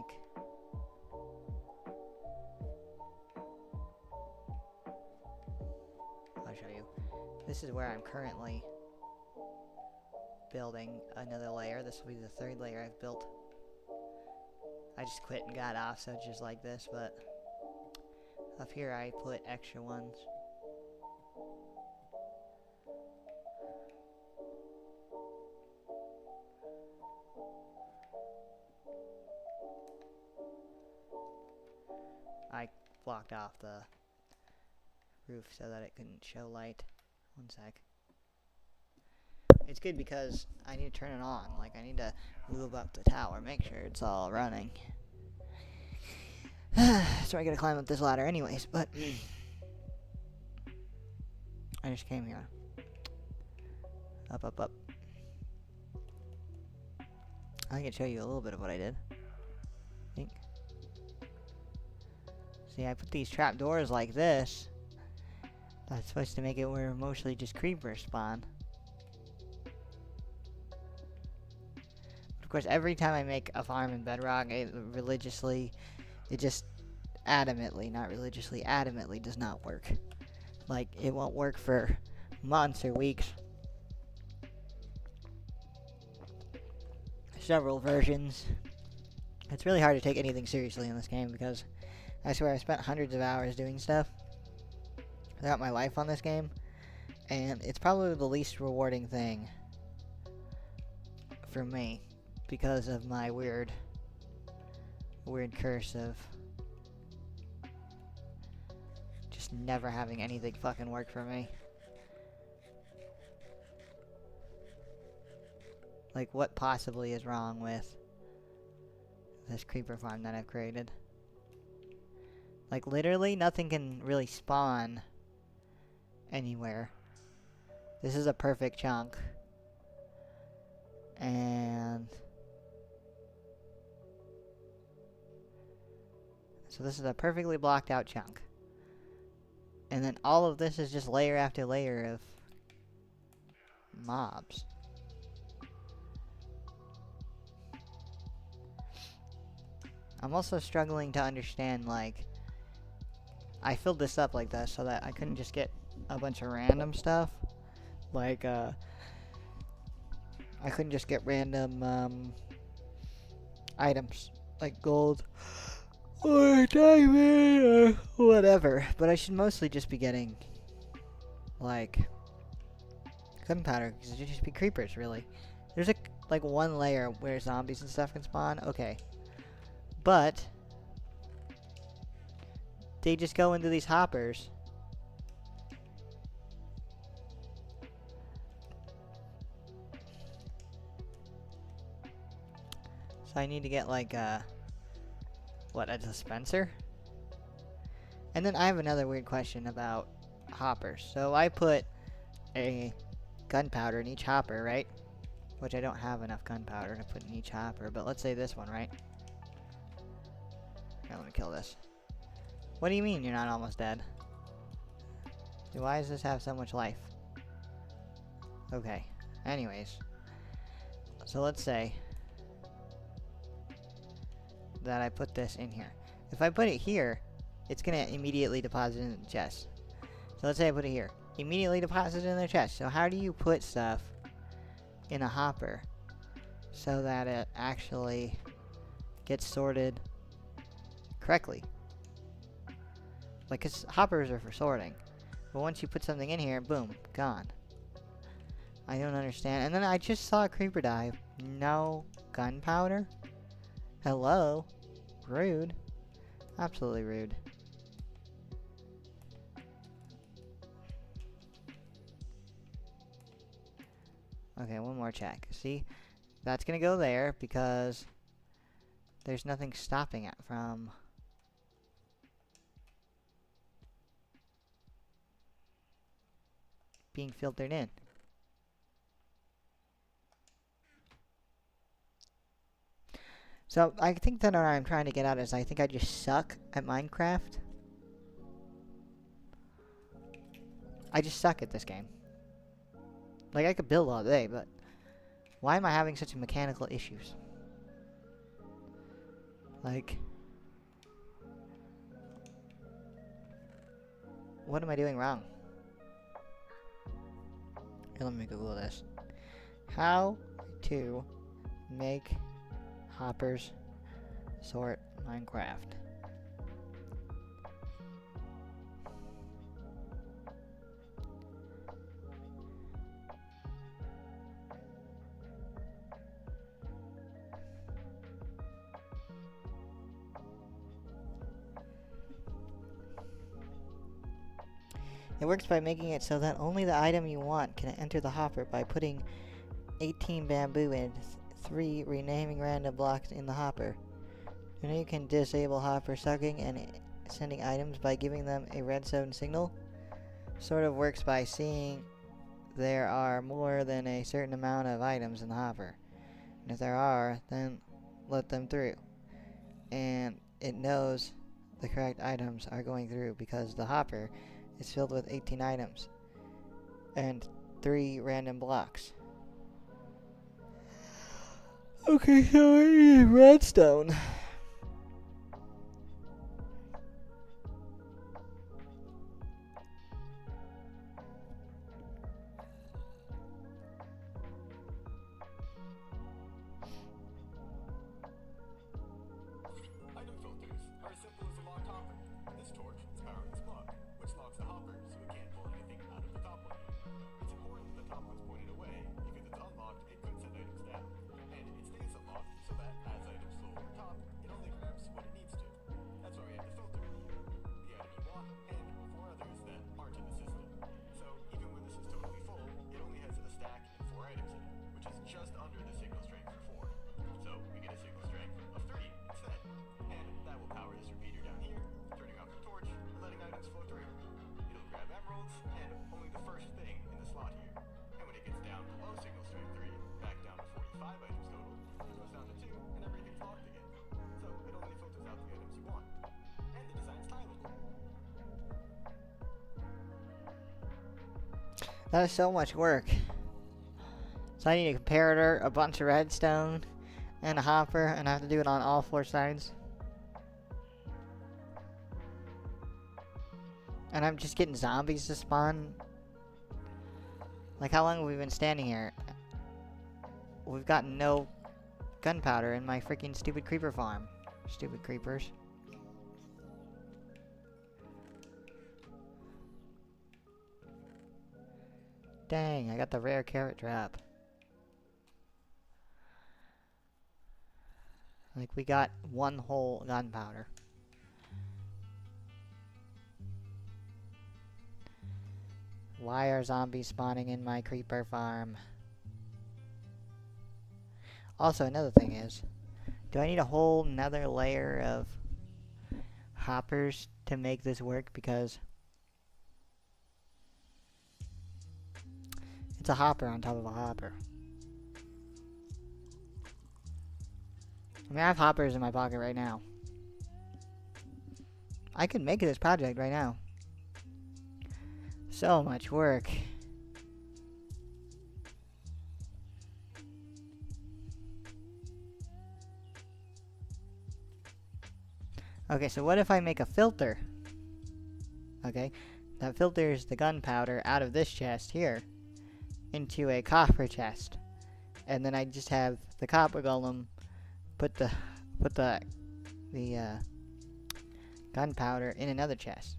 I'll show you. This is where I'm currently building another layer. This will be the 3rd layer I've built. I just quit and got off, so it's just like this, but up here I put extra ones. I blocked off the roof so that it couldn't show light. One sec. It's good because I need to turn it on. Like, I need to move up the tower, make sure it's all running. So I gotta climb up this ladder anyways, but I just came here. Up, up, up. I can show you a little bit of what I did. I think. See, I put these trapdoors like this. That's supposed to make it where mostly just creepers spawn. Of course, every time I make a farm in Bedrock, it just adamantly, not religiously, adamantly does not work. Like, it won't work for months or weeks. Several versions. It's really hard to take anything seriously in this game because I swear I spent hundreds of hours doing stuff throughout my life on this game, and it's probably the least rewarding thing for me. Because of my weird curse of just never having anything fucking work for me. Like, what possibly is wrong with this creeper farm that I've created? Like, literally nothing can really spawn anywhere. This is a perfect chunk. And so this is a perfectly blocked out chunk. And then all of this is just layer after layer of mobs. I'm also struggling to understand, like, I filled this up like this so that I couldn't just get a bunch of random stuff. Like, I couldn't just get random items like gold or diamond or whatever, but I should mostly just be getting like gunpowder because it should just be creepers. Really, there's a like one layer where zombies and stuff can spawn, okay. But they just go into these hoppers. So I need to get like what, a dispenser? And then I have another weird question about hoppers. So I put a gunpowder in each hopper, right? Which I don't have enough gunpowder to put in each hopper, but let's say this one, right? Here, let me kill this. What do you mean you're not almost dead? Why does this have so much life? Okay. Anyways. So let's say that I put this in here. If I put it here, it's gonna immediately deposit in the chest. So let's say I put it here. Immediately deposit in the chest. So how do you put stuff in a hopper so that it actually gets sorted correctly? Like, 'cause hoppers are for sorting. But once you put something in here, boom, gone. I don't understand. And then I just saw a creeper die. No gunpowder? Hello? Rude. Absolutely rude. Okay, one more check. See? That's gonna go there because there's nothing stopping it from being filtered in. So I think that what I'm trying to get at is I think I just suck at Minecraft. I just suck at this game. Like, I could build all day, but why am I having such mechanical issues? Like, what am I doing wrong? Here, let me Google this. How to make hoppers sort Minecraft. It works by making it so that only the item you want can enter the hopper by putting 18 bamboo and 3 renaming random blocks in the hopper. You know you can disable hopper sucking and sending items by giving them a redstone signal. Sort of works by seeing there are more than a certain amount of items in the hopper. And if there are, then let them through. And it knows the correct items are going through because the hopper is filled with 18 items and 3 random blocks. Okay, so I need redstone. Item filters are as simple as a locked hopper. This torch is powering this block, which locks the hopper so it can't pull anything out of the top one. It's important the top one's pointed away because if it's unlocked, it could send items down. And it stays unlocked so that as items flow over top, it only grabs what it needs to. That's why we have the filter. The item you want, and 4 others that aren't in the system. So even when this is totally full, it only has a stack and 4 items in it, which is just under the signal strength for 4. So we get a signal strength of 30 instead. And that will power this repeater down here, turning off the torch and letting items flow through. It'll grab emeralds and only the first thing in the slot here. And when it gets down below signal strength 3, back down to 45 items total, it goes down to 2 and everything's locked again. So it only filters out the items you want. And the design's tileable. That is so much work. So I need a comparator, a bunch of redstone, and a hopper, and I have to do it on all 4 sides. And I'm just getting zombies to spawn. Like, how long have we been standing here? We've got no gunpowder in my freaking stupid creeper farm. Stupid creepers. Dang, I got the rare carrot drop. Like, we got one whole gunpowder. Why are zombies spawning in my creeper farm? Also, another thing is, do I need a whole nother layer of hoppers to make this work? Because it's a hopper on top of a hopper. I mean, I have hoppers in my pocket right now. I could make this project right now. So much work. Okay, so what if I make a filter? Okay, that filters the gunpowder out of this chest here into a copper chest, and then I just have the copper golem put the gunpowder in another chest.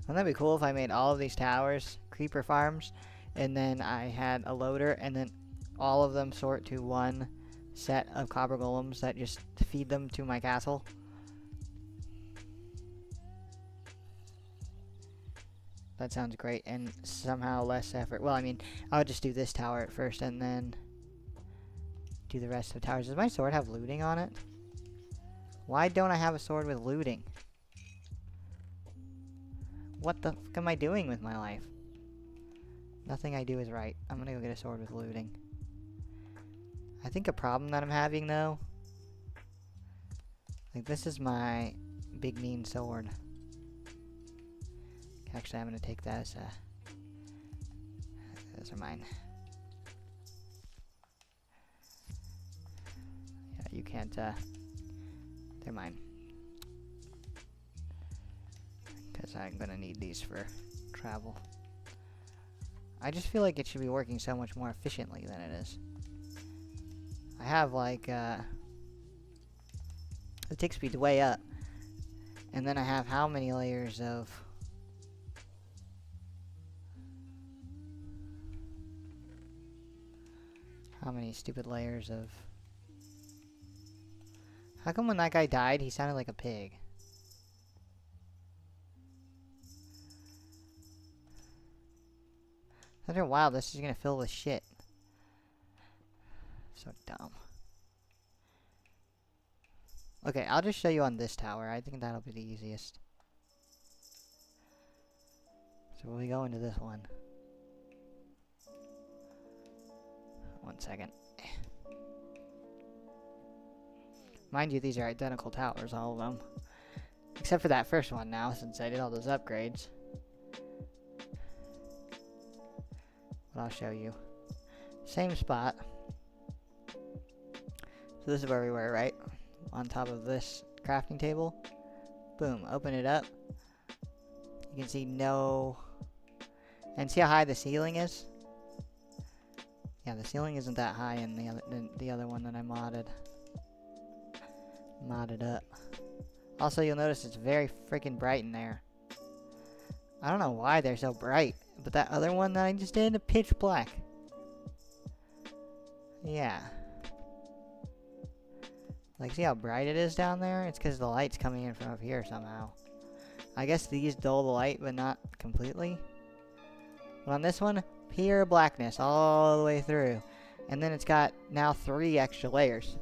Wouldn't that be cool if I made all of these towers creeper farms, and then I had a loader, and then all of them sort to one set of copper golems that just feed them to my castle? That sounds great, and somehow less effort. Well, I mean, I would just do this tower at first, and then do the rest of the towers. Does my sword have looting on it? Why don't I have a sword with looting? What the fuck am I doing with my life? Nothing I do is right. I'm gonna go get a sword with looting. I think a problem that I'm having, though, like, this is my big mean sword. Actually, I'm gonna take that as those are mine. Yeah, you can't, they're mine. Because I'm gonna need these for travel. I just feel like it should be working so much more efficiently than it is. I have, like, the tick speed's way up. And then I have how many layers of... How many stupid layers of... How come when that guy died, he sounded like a pig? After a while, this is gonna fill with shit. So dumb. Okay, I'll just show you on this tower. I think that'll be the easiest. So we go into this one. One second. Mind you, these are identical towers, all of them. Except for that first one now, since I did all those upgrades. But I'll show you. Same spot. So this is where we were, right? On top of this crafting table. Boom, open it up. You can see no... And see how high the ceiling is? Yeah, the ceiling isn't that high in the other one that I modded up. Also, you'll notice it's very freaking bright in there. I don't know why they're so bright, but that other one that I just did, pitch black. Yeah. Like, see how bright it is down there? It's because the light's coming in from up here somehow. I guess these dull the light, but not completely. But on this one, pure blackness all the way through. And then it's got now 3 extra layers.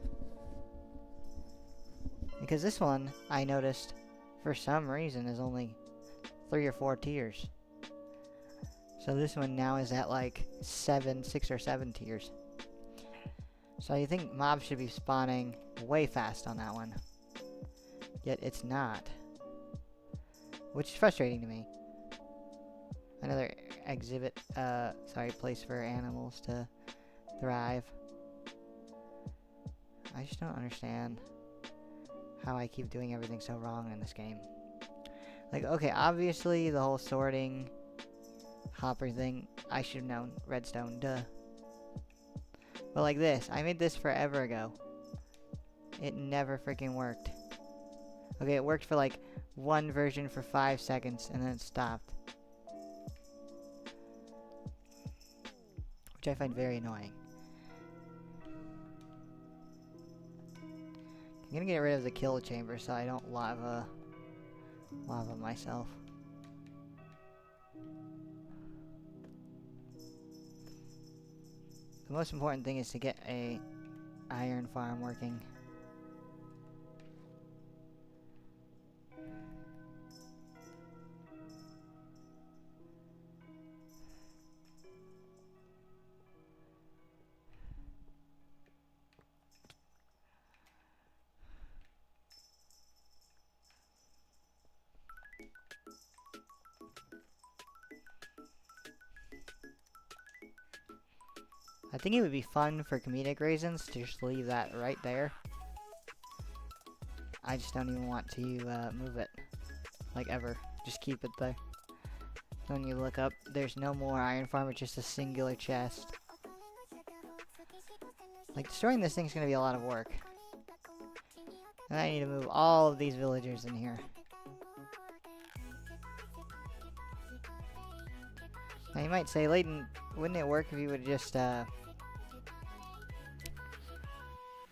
Because this one, I noticed, for some reason, is only 3 or 4 tiers. So this one now is at like 6 or 7 tiers. So you think mobs should be spawning way fast on that one. Yet it's not. Which is frustrating to me. Another place for animals to thrive. I just don't understand how I keep doing everything so wrong in this game. Like, okay, obviously the whole sorting hopper thing, I should have known. Redstone, duh. But like this, I made this forever ago. It never freaking worked. Okay, it worked for like one version for 5 seconds and then it stopped. Which I find very annoying. I'm gonna get rid of the kill chamber so I don't lava myself. The most important thing is to get a iron farm working. I think it would be fun for comedic reasons to just leave that right there. I just don't even want to move it, like ever. Just keep it there. When you look up, there's no more iron farm, it's just a singular chest. Like, destroying this thing's gonna be a lot of work. And I need to move all of these villagers in here. Now you might say, Layton, wouldn't it work if you would just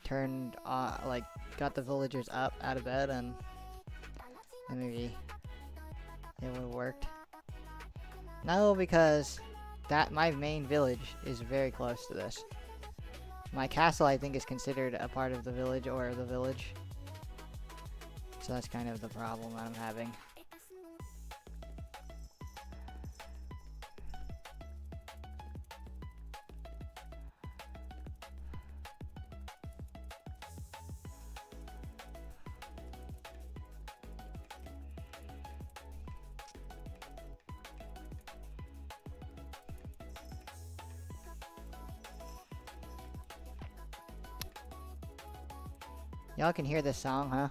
turned like got the villagers up out of bed and maybe it would have worked? No, because my main village is very close to this. My castle, I think, is considered a part of the village or the village. So that's kind of the problem I'm having. Y'all can hear this song, huh?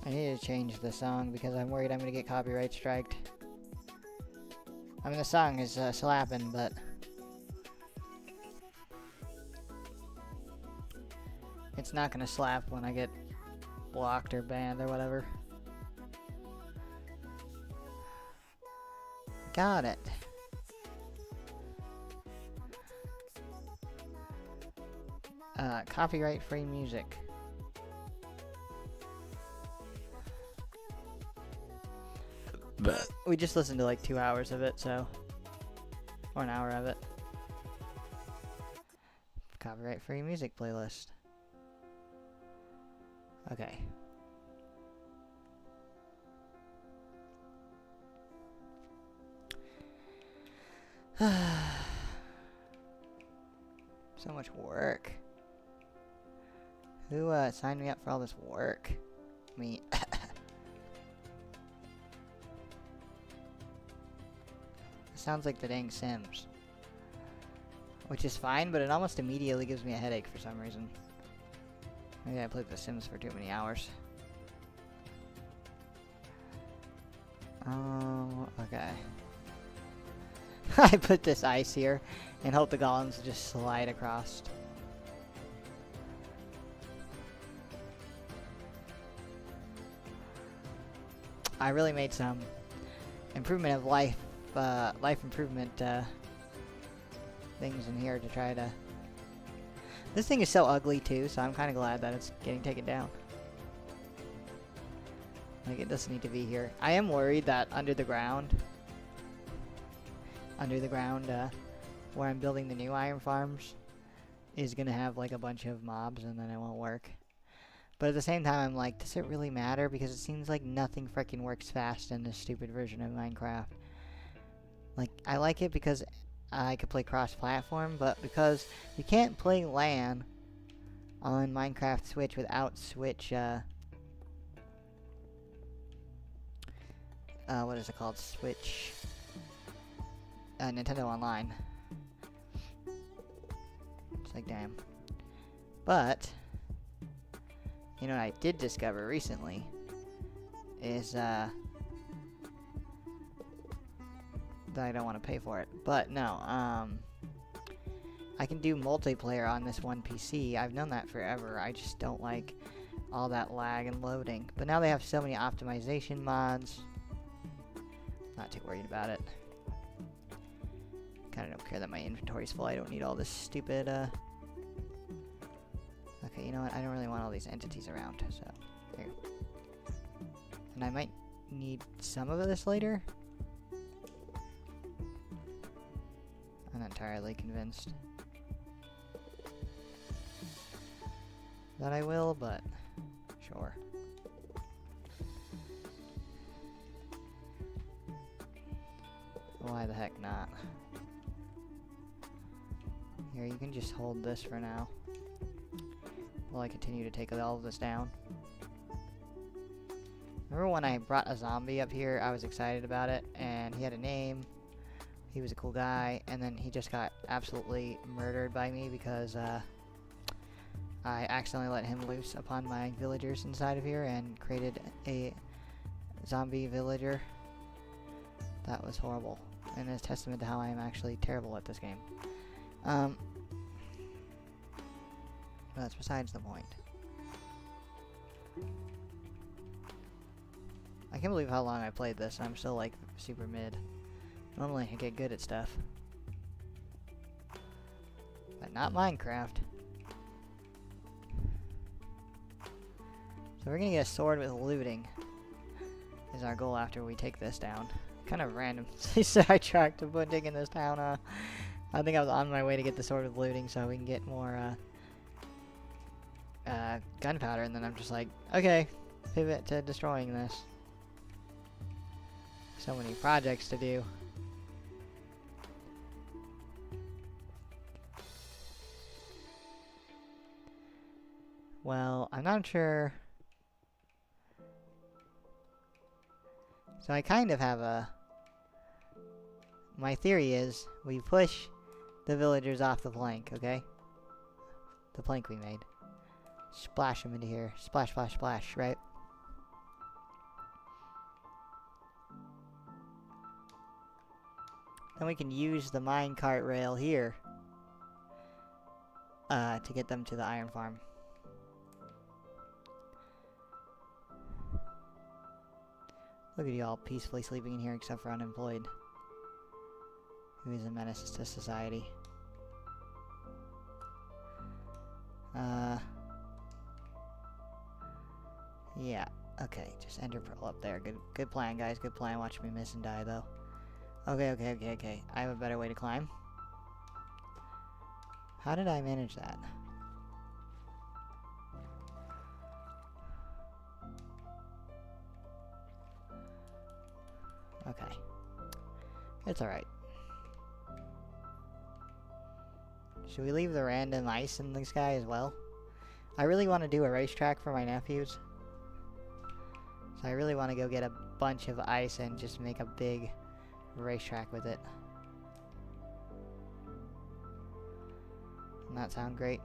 I need to change the song because I'm worried I'm gonna get copyright striked. I mean, the song is slapping, but it's not gonna slap when I get blocked or banned or whatever. Got it. Copyright-free music. But we just listened to like 2 hours of it, so, or an hour of it. Copyright-free music playlist. Okay. So much work. Who signed me up for all this work? Me. Sounds like the dang Sims. Which is fine, but it almost immediately gives me a headache for some reason. Maybe I played The Sims for too many hours. Okay. I put this ice here and hope the golems just slide across. I really made some improvement of life improvement things in here to try to... This thing is so ugly too, so I'm kind of glad that it's getting taken down. Like, it doesn't need to be here. I am worried that under the ground, where I'm building the new iron farms, is gonna have like a bunch of mobs and then it won't work. But at the same time, I'm like, does it really matter? Because it seems like nothing freaking works fast in this stupid version of Minecraft. Like, I like it because I could play cross-platform, but because you can't play LAN on Minecraft Switch without Switch, what is it called? Switch, Nintendo Online. It's like, damn. But, you know what I did discover recently is, that I don't want to pay for it. But no, I can do multiplayer on this one PC. I've known that forever. I just don't like all that lag and loading. But now they have so many optimization mods. Not too worried about it. Kinda don't care that my inventory's full. I don't need all this stupid, Okay, you know what? I don't really want all these entities around, so here. And I might need some of this later. I'm not entirely convinced that I will, but sure. Why the heck not? Here, you can just hold this for now while I continue to take all of this down. Remember when I brought a zombie up here, I was excited about it, and he had a name, he was a cool guy, and then he just got absolutely murdered by me because I accidentally let him loose upon my villagers inside of here and created a zombie villager. That was horrible, and it's a testament to how I am actually terrible at this game. That's besides the point. I can't believe how long I played this, and I'm still like super mid. Normally I get good at stuff, but not Minecraft. So we're gonna get a sword with looting is our goal after we take this down. Kind of random sidetrack to put digging this town. I think I was on my way to get the sword with looting so we can get more gunpowder, and then I'm just like, okay, pivot to destroying this. So many projects to do. Well, I'm not sure. So I kind of have a... My theory is we push the villagers off the plank, okay? The plank we made. Splash them into here. Splash, splash, splash, right? Then we can use the minecart rail here to get them to the iron farm. Look at you all peacefully sleeping in here except for unemployed, who is a menace to society. Yeah, okay, just ender pearl up there. Good plan, guys, good plan. Watch me miss and die, though. Okay. I have a better way to climb. How did I manage that? Okay. It's alright. Should we leave the random ice in the sky as well? I really want to do a racetrack for my nephews. So I really want to go get a bunch of ice and just make a big racetrack with it. Doesn't that sound great?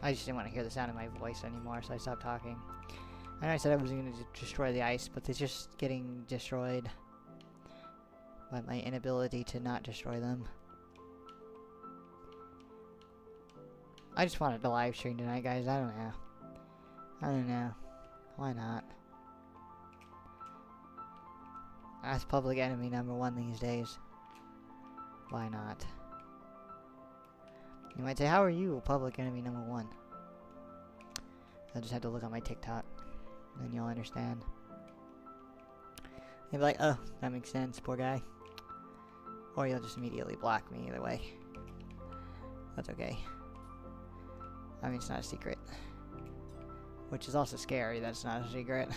I just didn't want to hear the sound of my voice anymore, so I stopped talking. I know I said I was going to destroy the ice, but it's just getting destroyed by my inability to not destroy them. I just wanted to live stream tonight, guys. I don't know. Why not? That's public enemy #1 these days. Why not? You might say, how are you public enemy #1? I just had to look at my TikTok, then you'll understand. You'll be like, oh, that makes sense, poor guy. Or you'll just immediately block me, either way. That's okay. I mean, it's not a secret. Which is also scary that it's not a secret.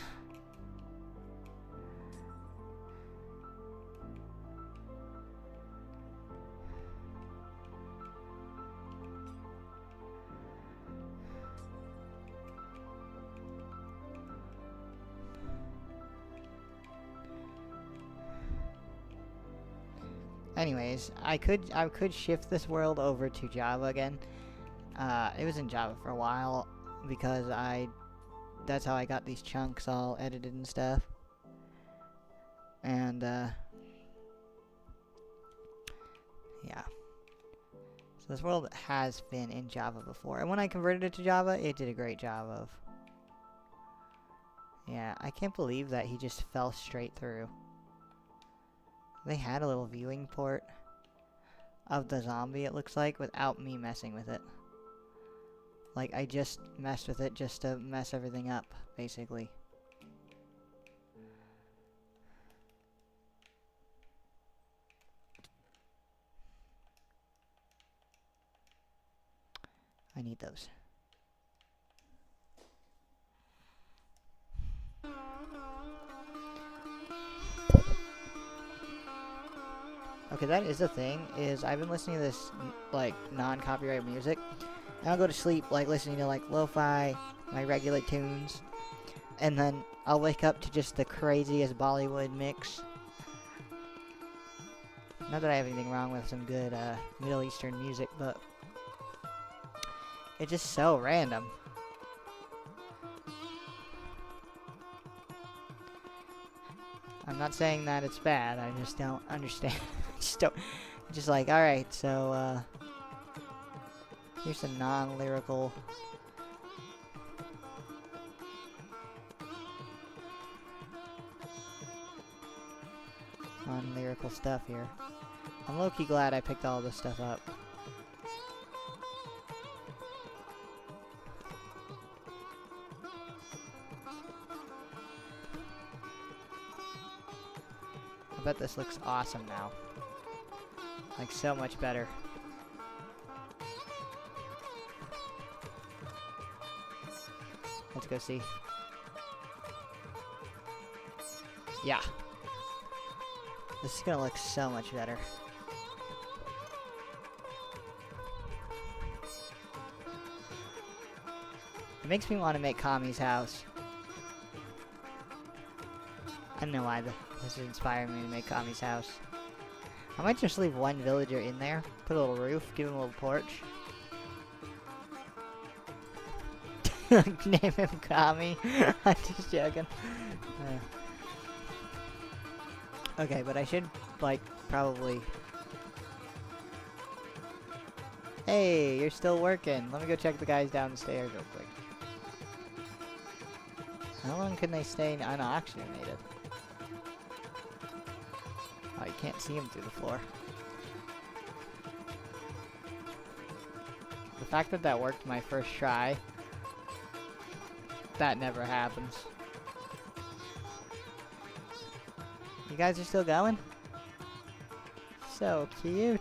Anyways, I could shift this world over to Java again. It was in Java for a while because that's how I got these chunks all edited and stuff. And yeah. So this world has been in Java before, and when I converted it to Java, it did a great job of. Yeah, I can't believe that he just fell straight through. They had a little viewing port of the zombie, it looks like, without me messing with it. Like, I just messed with it just to mess everything up, basically. I need those. Okay, that is the thing, is I've been listening to this, like, non-copyright music, and I'll go to sleep, like, listening to, like, lo-fi, my regular tunes, and then I'll wake up to just the craziest Bollywood mix. Not that I have anything wrong with some good, Middle Eastern music, but it's just so random. I'm not saying that it's bad, I just don't understand. just like, alright, so, here's some non-lyrical stuff here. I'm low-key glad I picked all this stuff up. I bet this looks awesome now. Like, so much better. Let's go see. Yeah. This is gonna look so much better. It makes me want to make Kami's house. I don't know why this is inspiring me to make Kami's house. I might just leave one villager in there, put a little roof, give him a little porch. Name him Kami. I'm just joking. Okay, but I should, like, probably... Hey, you're still working. Let me go check the guys downstairs real quick. How long can they stay unoxygenated? Oh, you can't see them through the floor. The fact that that worked my first try, that never happens. You guys are still going? So cute.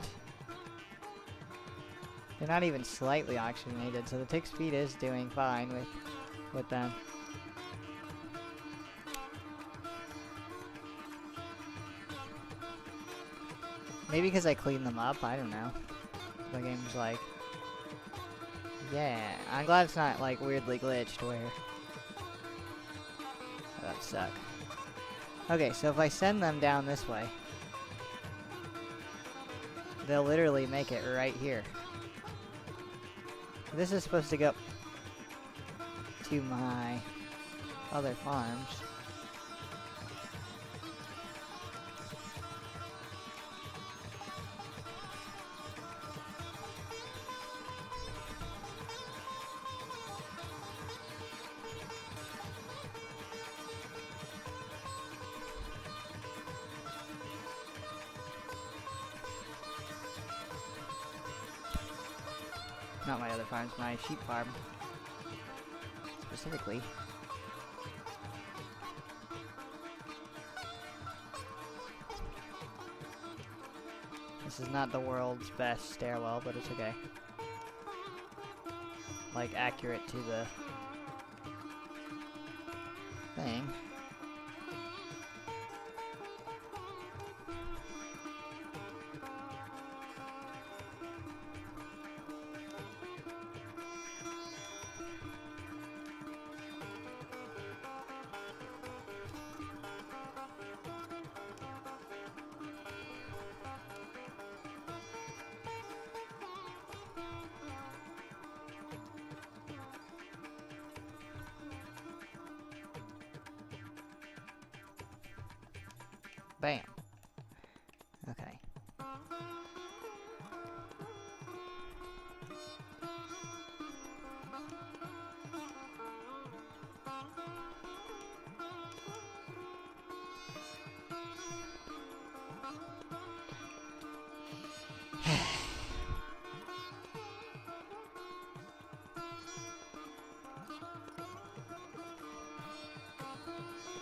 They're not even slightly oxygenated, so the tick speed is doing fine with them. Maybe because I cleaned them up, I don't know. The game's like... Yeah, I'm glad it's not, like, weirdly glitched where... Oh, that suck. Okay, so if I send them down this way, they'll literally make it right here. This is supposed to go to my other farms. Not my other farms, my sheep farm. Specifically. This is not the world's best stairwell, but it's okay. Like, accurate to the thing. Bam. Okay.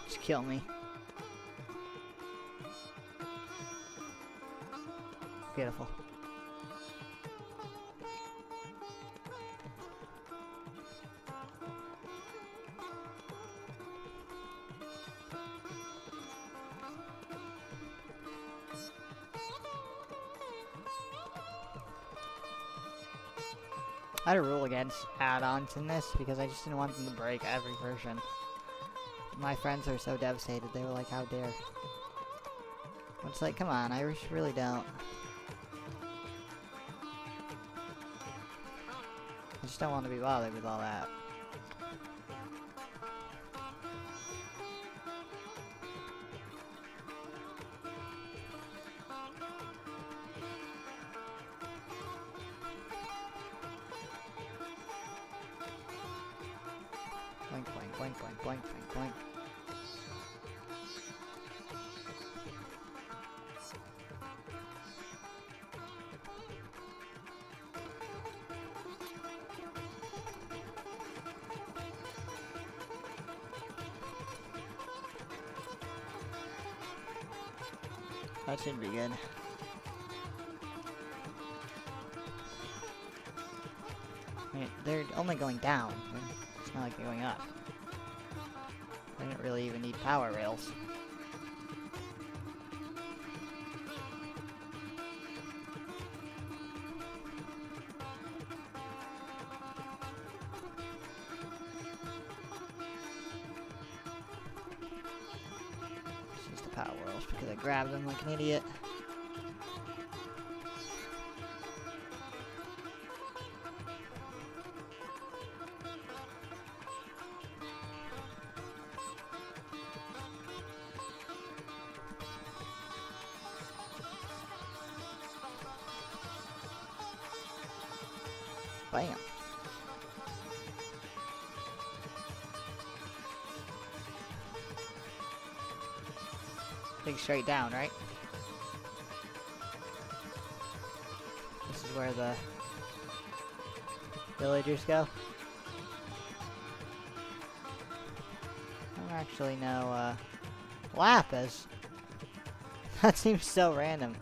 Just kill me. Beautiful. I had a rule against add-ons in this because I just didn't want them to break every version. My friends are so devastated. They were like, how dare. It's like, come on, I really don't. I just don't want to be bothered with all that. Boink, boink, boink, boink, boink, boink, boink. That should be good. I mean, they're only going down. It's not like they're going up. They don't really even need power rails. It's just the power rails because I grabbed them like an idiot. Bam. Dig straight down, right? This is where the villagers go. I don't actually know, lapis. That seems so random.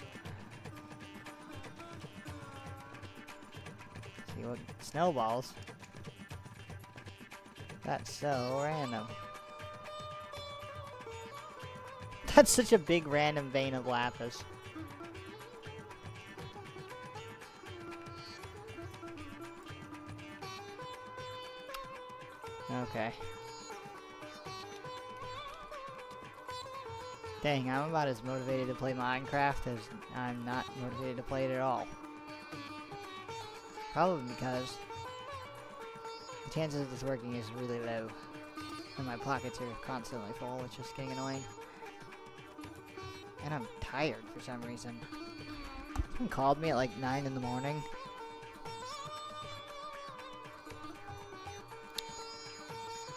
See what snowballs. That's so random. That's such a big random vein of lapis. Okay. Dang, I'm about as motivated to play Minecraft as I'm not motivated to play it at all. Probably because the chances of this working is really low. And my pockets are constantly full, which is getting annoying. And I'm tired for some reason. Someone called me at like 9 in the morning.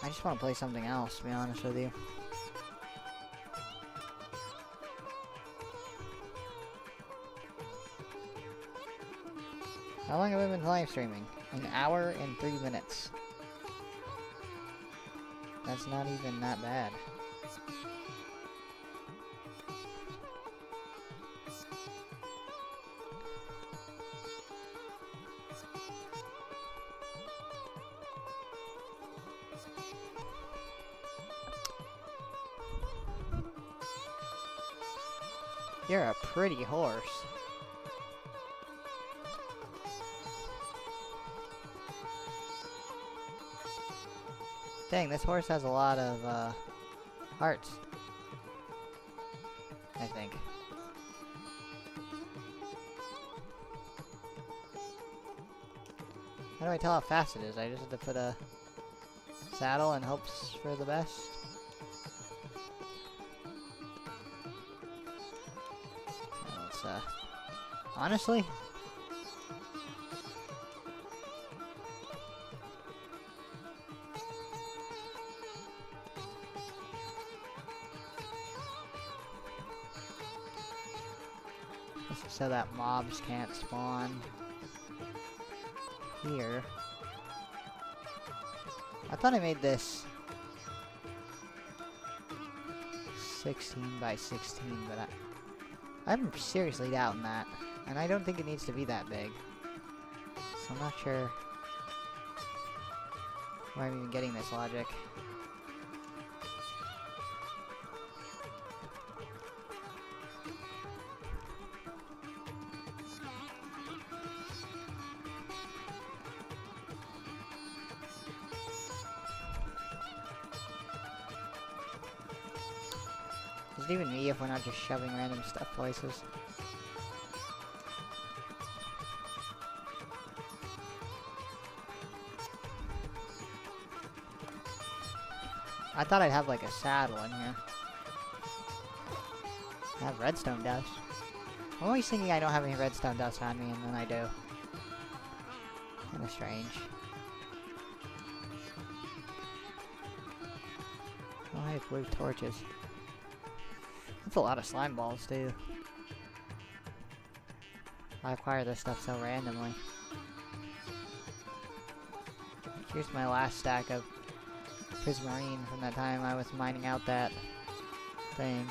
I just want to play something else, to be honest with you. How long have I been live streaming? An hour and 3 minutes. That's not even that bad. You're a pretty horse. Dang, this horse has a lot of, hearts. I think. How do I tell how fast it is? I just have to put a saddle and hopes for the best. Honestly? Just so that mobs can't spawn here. I thought I made this 16 by 16, but I'm seriously doubting that. And I don't think it needs to be that big. So I'm not sure where I'm even getting this logic. Is it even me if we're not just shoving random stuff places? I thought I'd have like a saddle in here. I have redstone dust. I'm always thinking I don't have any redstone dust on me, and then I do. Kinda strange. Oh, I have blue torches. That's a lot of slime balls, too. I acquire this stuff so randomly. Here's my last stack of prismarine from that time I was mining out that thing.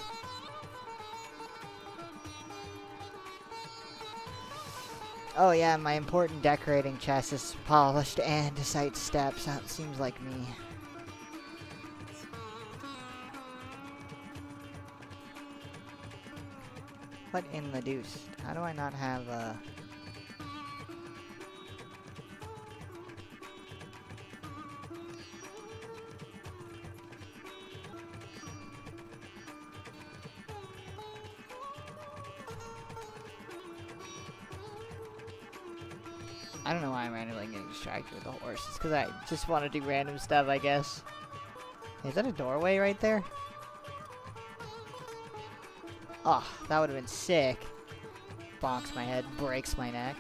Oh yeah, my important decorating chest is polished andesite steps. That seems like me. What in the deuce? How do I not have a... I don't know why I'm randomly getting distracted with the horse. It's because I just want to do random stuff, I guess. Is that a doorway right there? Oh, that would have been sick. Bonks my head, breaks my neck.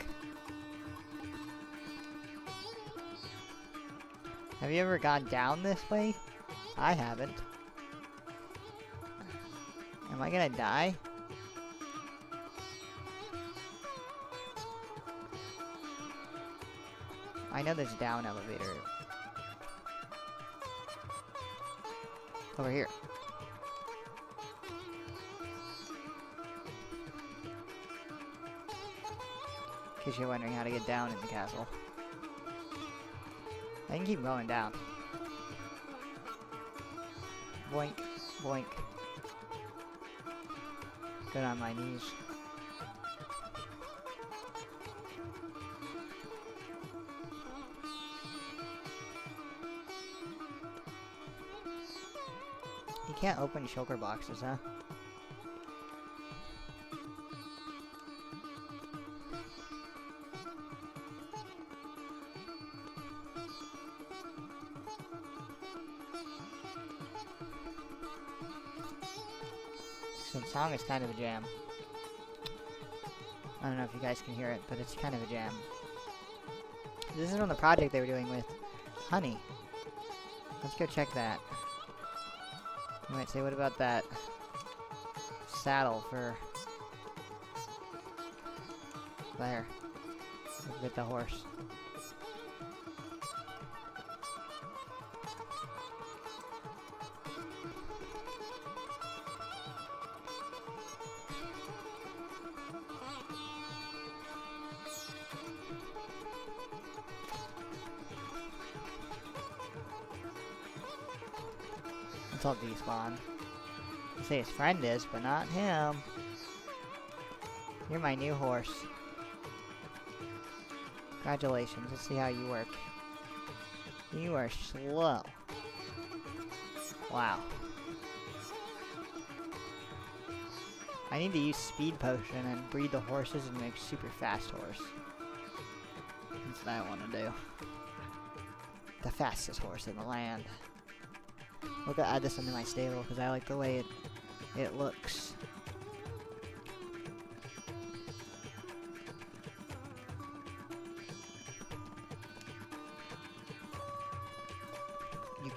Have you ever gone down this way? I haven't. Am I gonna die? I know there's a down elevator. Over here. In case you're wondering how to get down in the castle. I can keep going down. Boink, boink. Good on my knees. You can't open shulker boxes, huh? So the song is kind of a jam. I don't know if you guys can hear it, but it's kind of a jam. This is from the project they were doing with Honey. Let's go check that. You might say, what about that saddle for... There. Look at the horse. Let's all despawn. I say his friend is, but not him. You're my new horse. Congratulations. Let's see how you work. You are slow. Wow. I need to use speed potion and breed the horses and make super fast horse. That's what I want to do. The fastest horse in the land. We're gonna add this into my stable because I like the way it looks.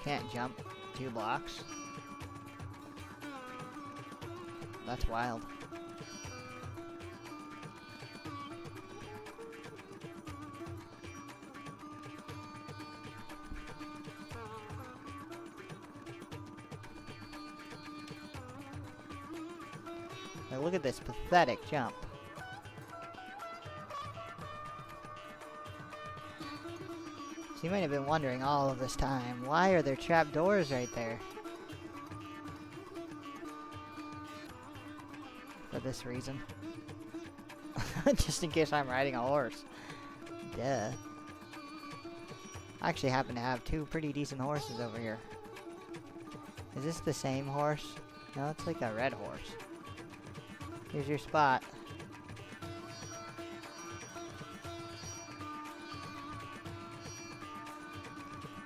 can't jump 2 blocks. That's wild. Now look at this pathetic jump. So you might have been wondering all of this time, why are there trap doors right there? For this reason. Just in case I'm riding a horse. Duh. I actually happen to have 2 pretty decent horses over here. Is this the same horse? No, it's like a red horse. Here's your spot.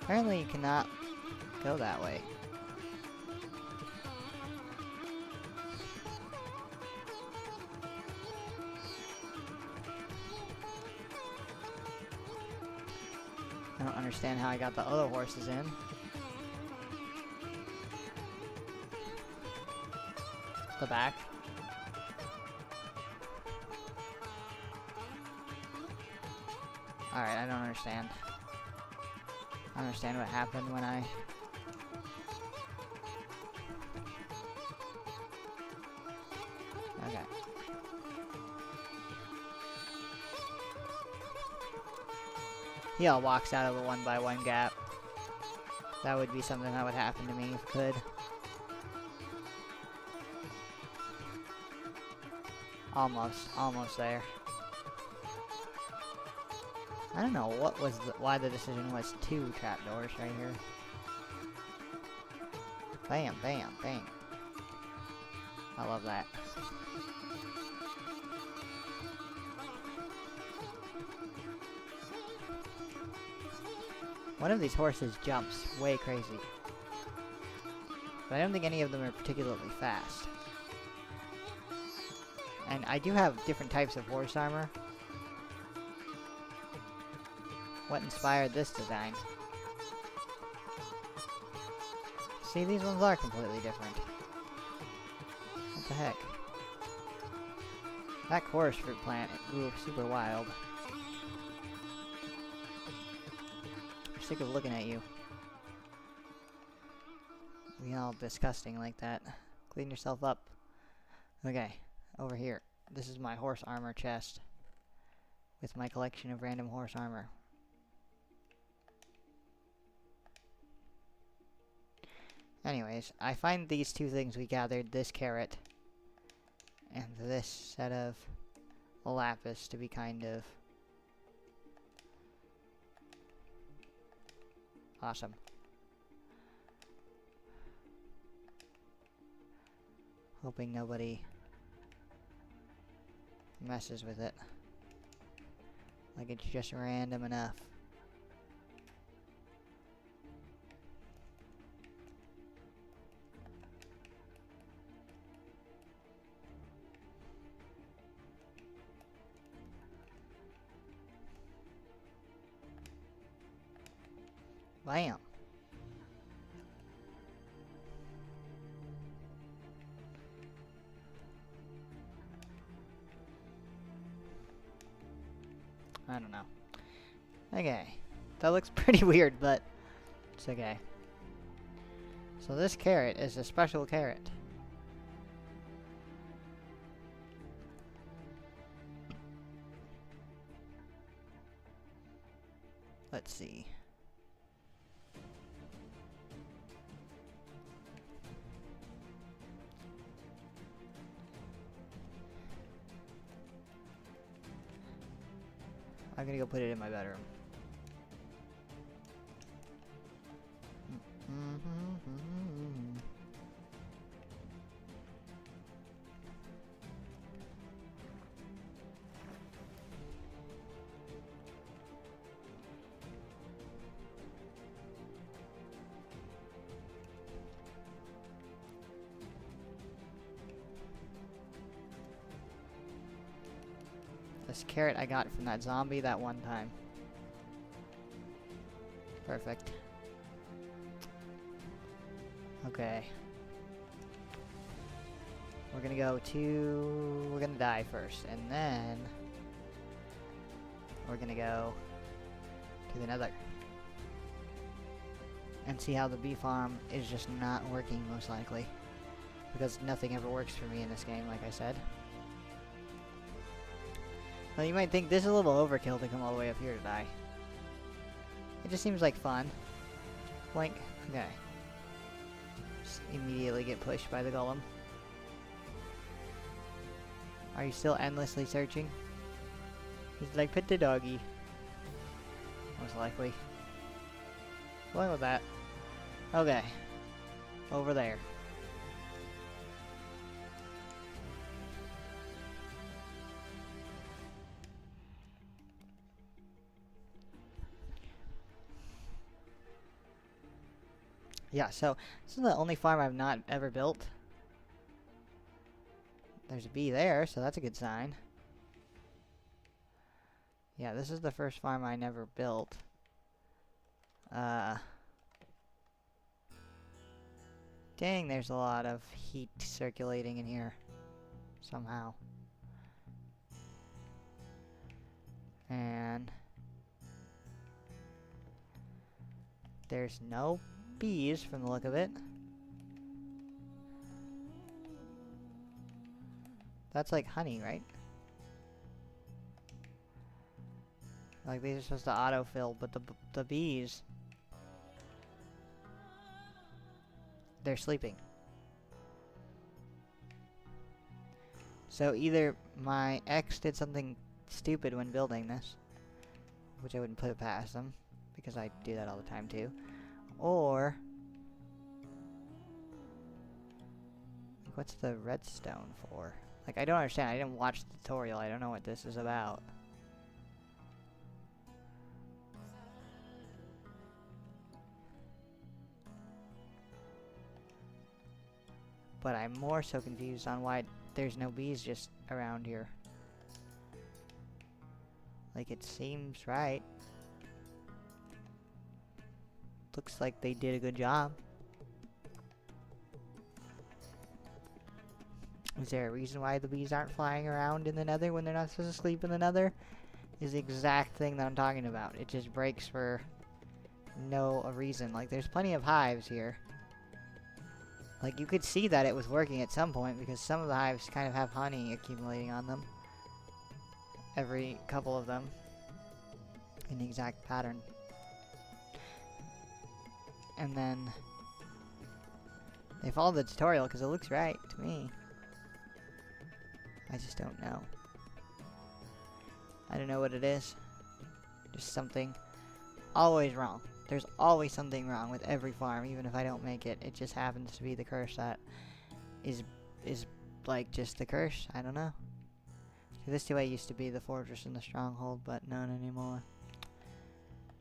Apparently you cannot go that way. I don't understand how I got the other horses in. The back. Alright, I don't understand. I don't understand what happened when I... Okay. He all walks out of the 1x1 gap. That would be something that would happen to me if it could. Almost there. I don't know what was why the decision was 2 trapdoors right here. Bam, bam, bam. I love that. One of these horses jumps way crazy. But I don't think any of them are particularly fast. And I do have different types of horse armor. What inspired this design? See, these ones are completely different. What the heck? That chorus fruit plant grew super wild. I'm sick of looking at you. Being all disgusting like that. Clean yourself up. Okay, over here. This is my horse armor chest. With my collection of random horse armor. Anyways, I find these 2 things we gathered, this carrot and this set of lapis, to be kind of awesome. Hoping nobody messes with it. Like it's just random enough. Bam. I don't know. Okay. That looks pretty weird, but it's okay. So this carrot is a special carrot. Let's see. I'm gonna go put it in my bedroom. This carrot I got from that zombie that one time. Perfect. Okay. We're gonna go to... We're gonna die first, and then... We're gonna go to the nether. And see how the bee farm is just not working, most likely. Because nothing ever works for me in this game, like I said. Well, you might think this is a little overkill to come all the way up here to die. It just seems like fun. Blink. Okay. Just immediately get pushed by the golem. Are you still endlessly searching? He's like, pet the doggy. Most likely. Going with that. Okay. Over there. Yeah, so this is the only farm I've not ever built. There's a bee there, so that's a good sign. Yeah, this is the first farm I never built. Dang, there's a lot of heat circulating in here. Somehow. And... there's no bees from the look of it. That's like honey, right? Like these are supposed to autofill, but the bees, they're sleeping. So either my ex did something stupid when building this, which I wouldn't put it past them, because I do that all the time too, or like, what's the redstone for? Like, I don't understand. I didn't watch the tutorial. I don't know what this is about. But I'm more so confused on why there's no bees just around here. Like, it seems right. Looks like they did a good job. Is there a reason why the bees aren't flying around in the nether when they're not supposed to sleep in the nether? Is the exact thing that I'm talking about. It just breaks for no reason. Like, there's plenty of hives here. Like, you could see that it was working at some point because some of the hives kind of have honey accumulating on them. Every couple of them. In the exact pattern. And then they follow the tutorial because it looks right to me. I just don't know. I don't know what it is. Just something always wrong. There's always something wrong with every farm, even if I don't make it. It just happens to be the curse that is like just the curse. I don't know. This way used to be the fortress and the stronghold, but none anymore.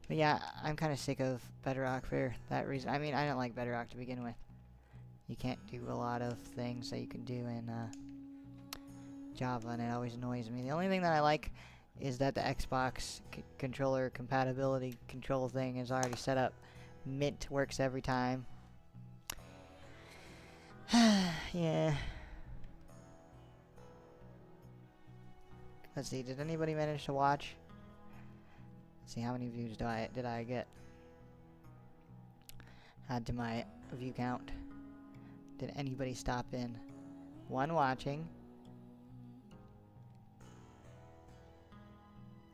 But yeah, I'm kind of sick of Bedrock for that reason. I mean, I don't like Bedrock to begin with. You can't do a lot of things that you can do in Java, and it always annoys me. The only thing that I like is that the Xbox controller compatibility control thing is already set up. Mint works every time. Yeah. Let's see, did anybody manage to watch? Let's see, how many views did I get? Add to my view count. Did anybody stop in? One watching.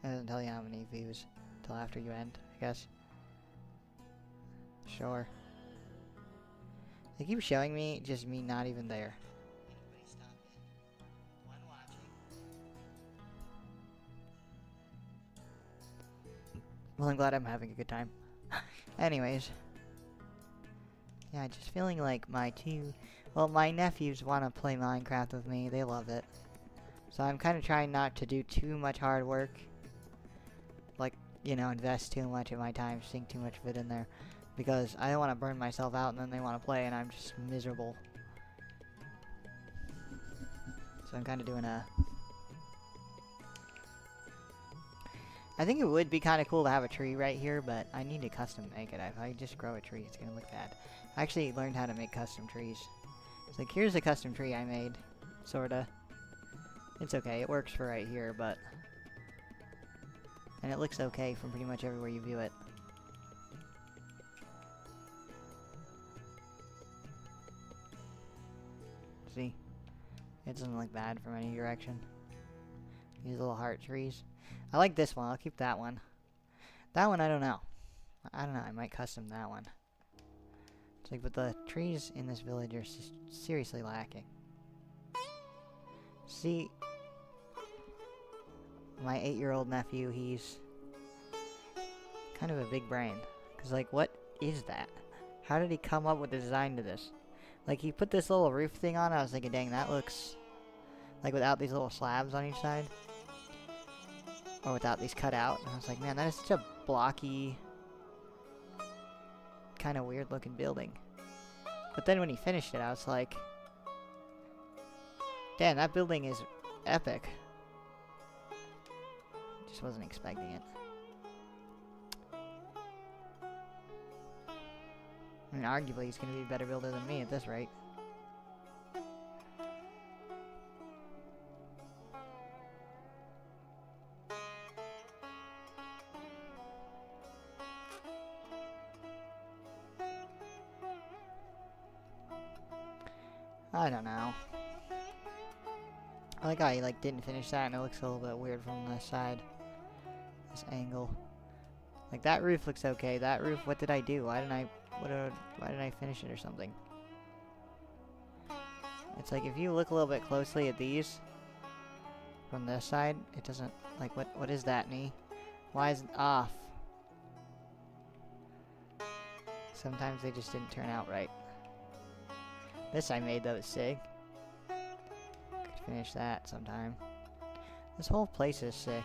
It doesn't tell you how many views till after you end, I guess. Sure. They keep showing me just me not even there. Anybody stop in? One watching. Well, I'm glad I'm having a good time. Anyways. Yeah, just feeling like my my nephews want to play Minecraft with me. They love it. So I'm kind of trying not to do too much hard work. Like, you know, invest too much of my time, sink too much of it in there. Because I don't want to burn myself out and then they want to play and I'm just miserable. So I'm kind of doing a I think it would be kind of cool to have a tree right here, but I need to custom make it. If I just grow a tree, it's gonna look bad. I actually learned how to make custom trees. It's like, here's a custom tree I made, sorta. It's okay, it works for right here, but... And it looks okay from pretty much everywhere you view it. See? It doesn't look bad from any direction. These little heart trees. I like this one. I'll keep that one. That one, I don't know. I don't know. I might custom that one. It's like, but the trees in this village are seriously lacking. See, my 8-year-old nephew, he's kind of a big brain. Because, like, what is that? How did he come up with the design to this? Like, he put this little roof thing on. I was thinking, dang, that looks like without these little slabs on each side. Or without these cut out. And I was like, man, that is such a blocky, kind of weird looking building. But then when he finished it, I was like, damn, that building is epic. Just wasn't expecting it. I mean, arguably, he's going to be a better builder than me at this rate. I don't know. I like how he like didn't finish that and it looks a little bit weird from the side. This angle. Like that roof looks okay. That roof, what did I do? Why didn't I finish it or something? It's like if you look a little bit closely at these from this side, it doesn't like what is that knee? Why is it off? Sometimes they just didn't turn out right. This I made though is sick. Could finish that sometime. This whole place is sick.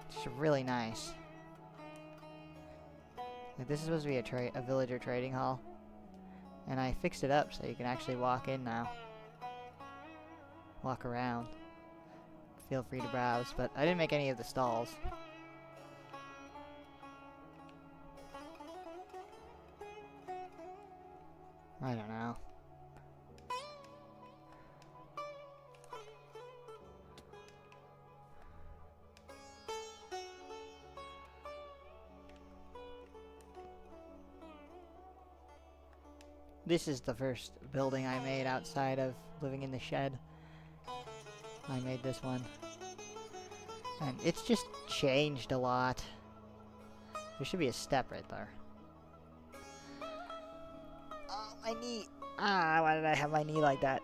It's just really nice. Like this is supposed to be a villager trading hall. And I fixed it up so you can actually walk in now. Walk around. Feel free to browse, but I didn't make any of the stalls. I don't know. This is the first building I made outside of living in the shed. I made this one. And it's just changed a lot. There should be a step right there. Oh, my knee. Ah, why did I have my knee like that?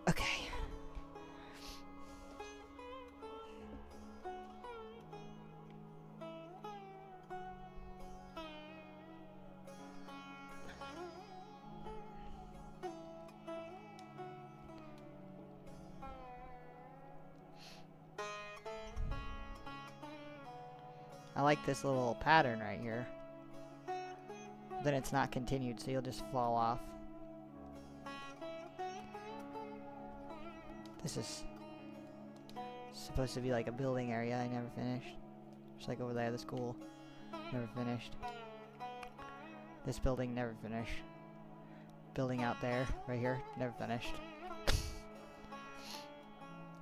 Okay. I like this little pattern right here. Then it's not continued, so you'll just fall off. This is supposed to be like a building area I never finished. Just like over there, the school. Never finished. This building, never finished. Building out there, right here, never finished.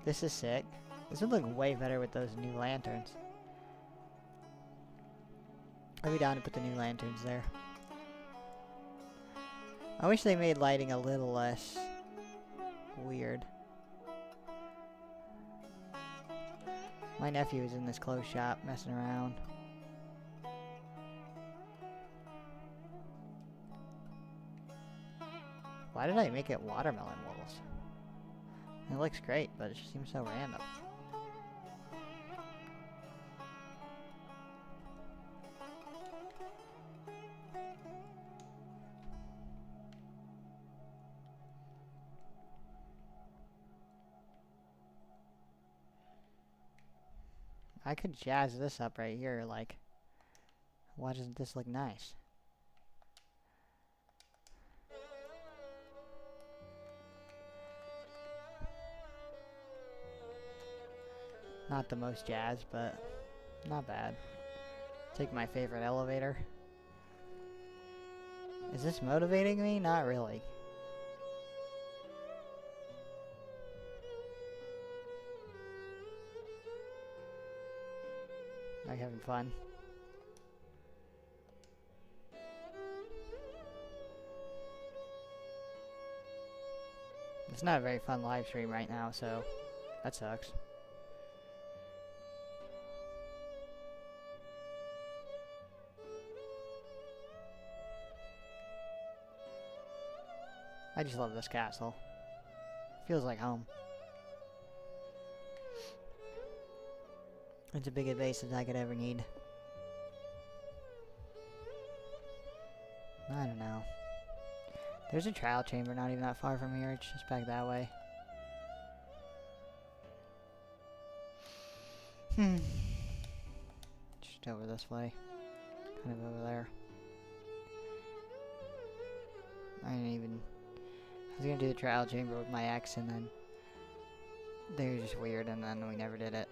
This is sick. This would look way better with those new lanterns. I'd be down to put the new lanterns there. I wish they made lighting a little less weird. My nephew is in this clothes shop messing around. Why did I make it watermelon wolves? It looks great, but it just seems so random. I could jazz this up right here, like, why doesn't this look nice? Not the most jazz, but Not bad. Take my favorite elevator. Is this motivating me? Not really. Are you having fun? It's not a very fun live stream right now, so that sucks. I just love this castle. Feels like home. It's a big base as I could ever need. I don't know. There's a trial chamber not even that far from here. It's just back that way. Just over this way. Kind of over there. I was gonna do the trial chamber with my ex, and then they were just weird, and then we never did it.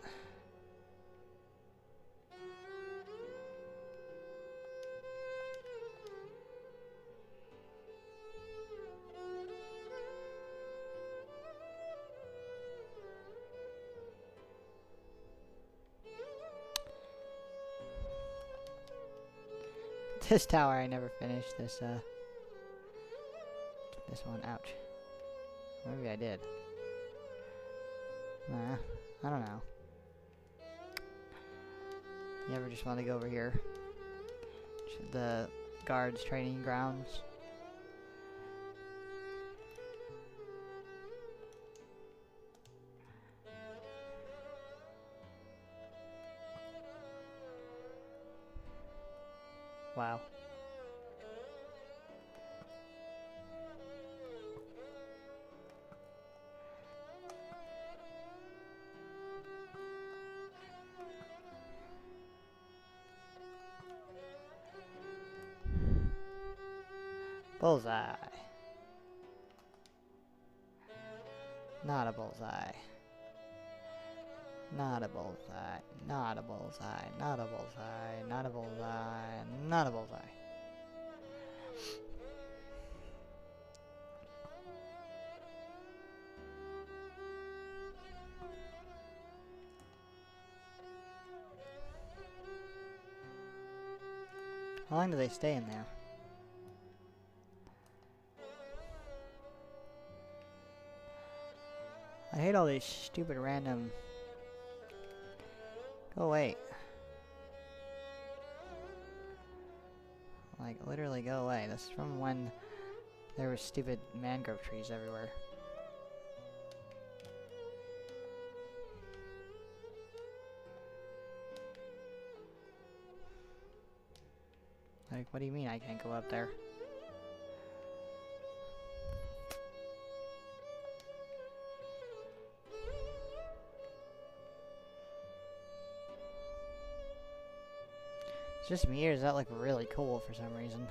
This tower I never finished. This one. Ouch. Maybe I did. Nah, I don't know. You ever just want to go over here? The guards training grounds. Wow. Bullseye. Not a bullseye. Not a bullseye. Not a bullseye. Not a bullseye. Not a bullseye. Not a bullseye. How long do they stay in there? I hate all these stupid random... Go away. Like, literally go away. This is from when there were stupid mangrove trees everywhere. Like, what do you mean I can't go up there? It's just me, or does that look really cool for some reason?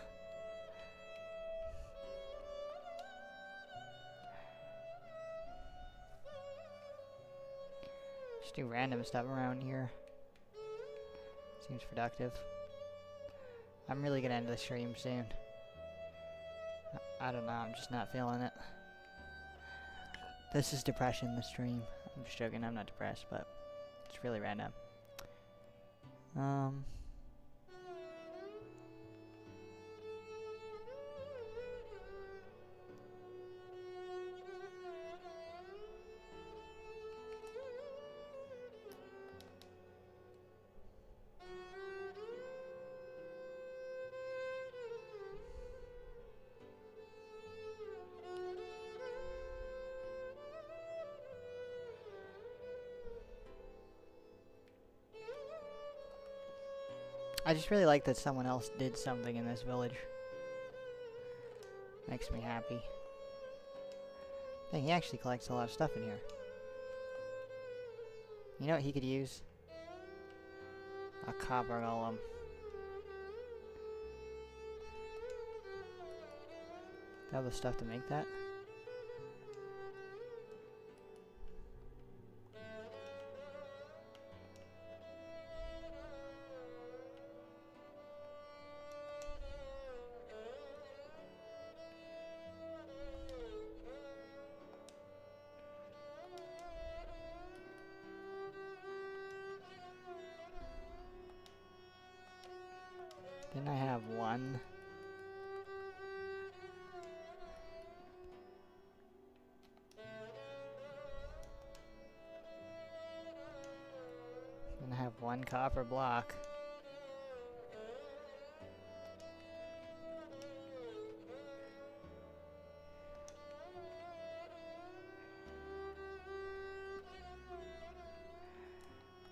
Just do random stuff around here. Seems productive. I'm really gonna end the stream soon. I don't know, I'm just not feeling it. This is depression, the stream. I'm just joking, I'm not depressed, but it's really random. I just really like that someone else did something in this village. Makes me happy. Dang, he actually collects a lot of stuff in here. You know what he could use? A Copper Golem. Do I have the stuff to make that? Didn't I have one? Didn't I have one copper block?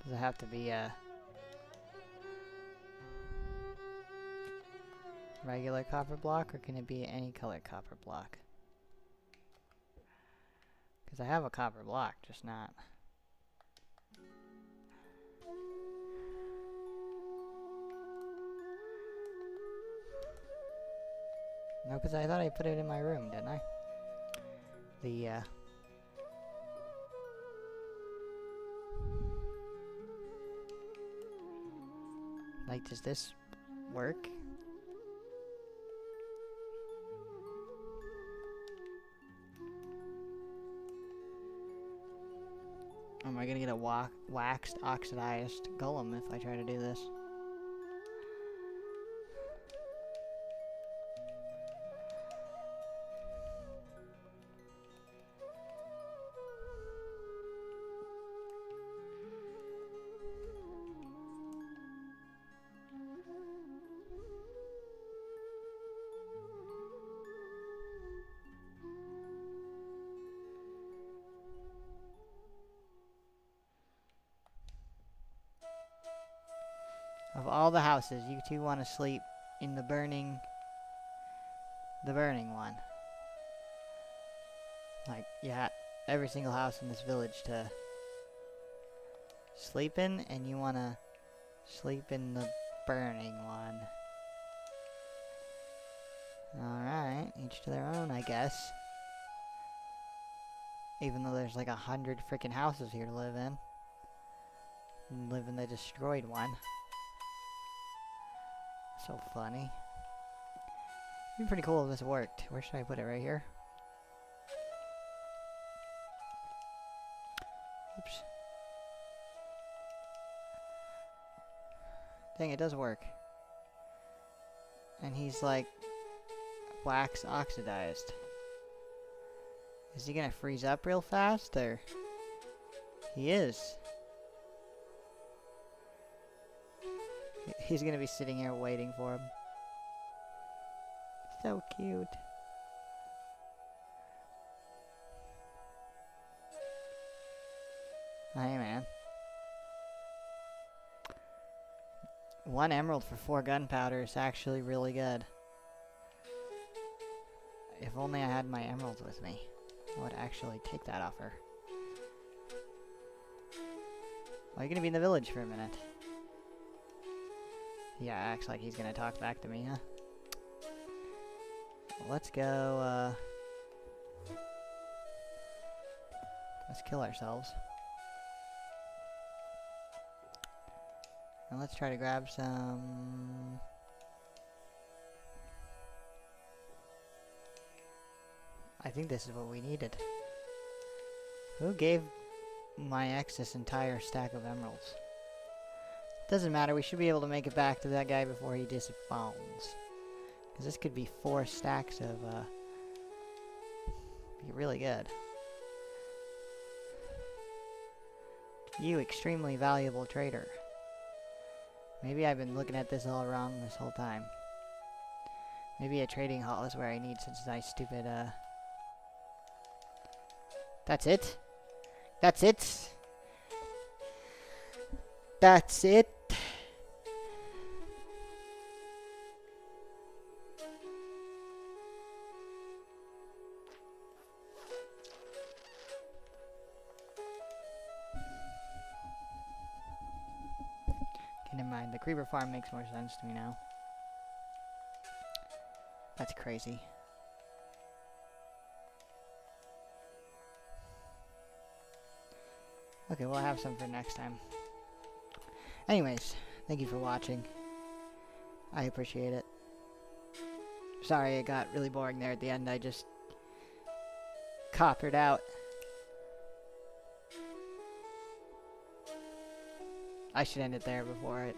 Does it have to be a regular copper block, or can it be any colored copper block? Because I have a copper block, just not. No, because I thought I put it in my room, didn't I? The, like, does this work? Or am I gonna get a waxed, oxidized golem if I try to do this? Of all the houses, you two want to sleep in the burning one. Like, yeah, every single house in this village to sleep in, and you want to sleep in the burning one. Alright, each to their own, I guess. Even though there's like 100 freaking houses here to live in. And live in the destroyed one. So funny. It'd be pretty cool if this worked. Where should I put it? Right here? Oops. Dang, it does work. And he's like wax oxidized. Is he gonna freeze up real fast, or? He is. He's gonna be sitting here waiting for him. So cute. Hey, man. 1 emerald for 4 gunpowder is actually really good. If only I had my emeralds with me, I would actually take that offer. Well, you're gonna be in the village for a minute. Yeah, acts like he's gonna talk back to me, huh? Let's go, let's kill ourselves. And let's try to grab some... I think this is what we needed. Who gave my ex this entire stack of emeralds? Doesn't matter, we should be able to make it back to that guy before he disappounds. Because this could be 4 stacks of, be really good. You extremely valuable trader. Maybe I've been looking at this all wrong this whole time. Maybe a trading hall is where I need such nice stupid, That's it? That's it? That's it? Okay, never mind. The creeper farm makes more sense to me now. That's crazy. Okay, we'll have some for next time. Anyways, thank you for watching. I appreciate it. Sorry it got really boring there at the end. I just coppered out. I should end it there before it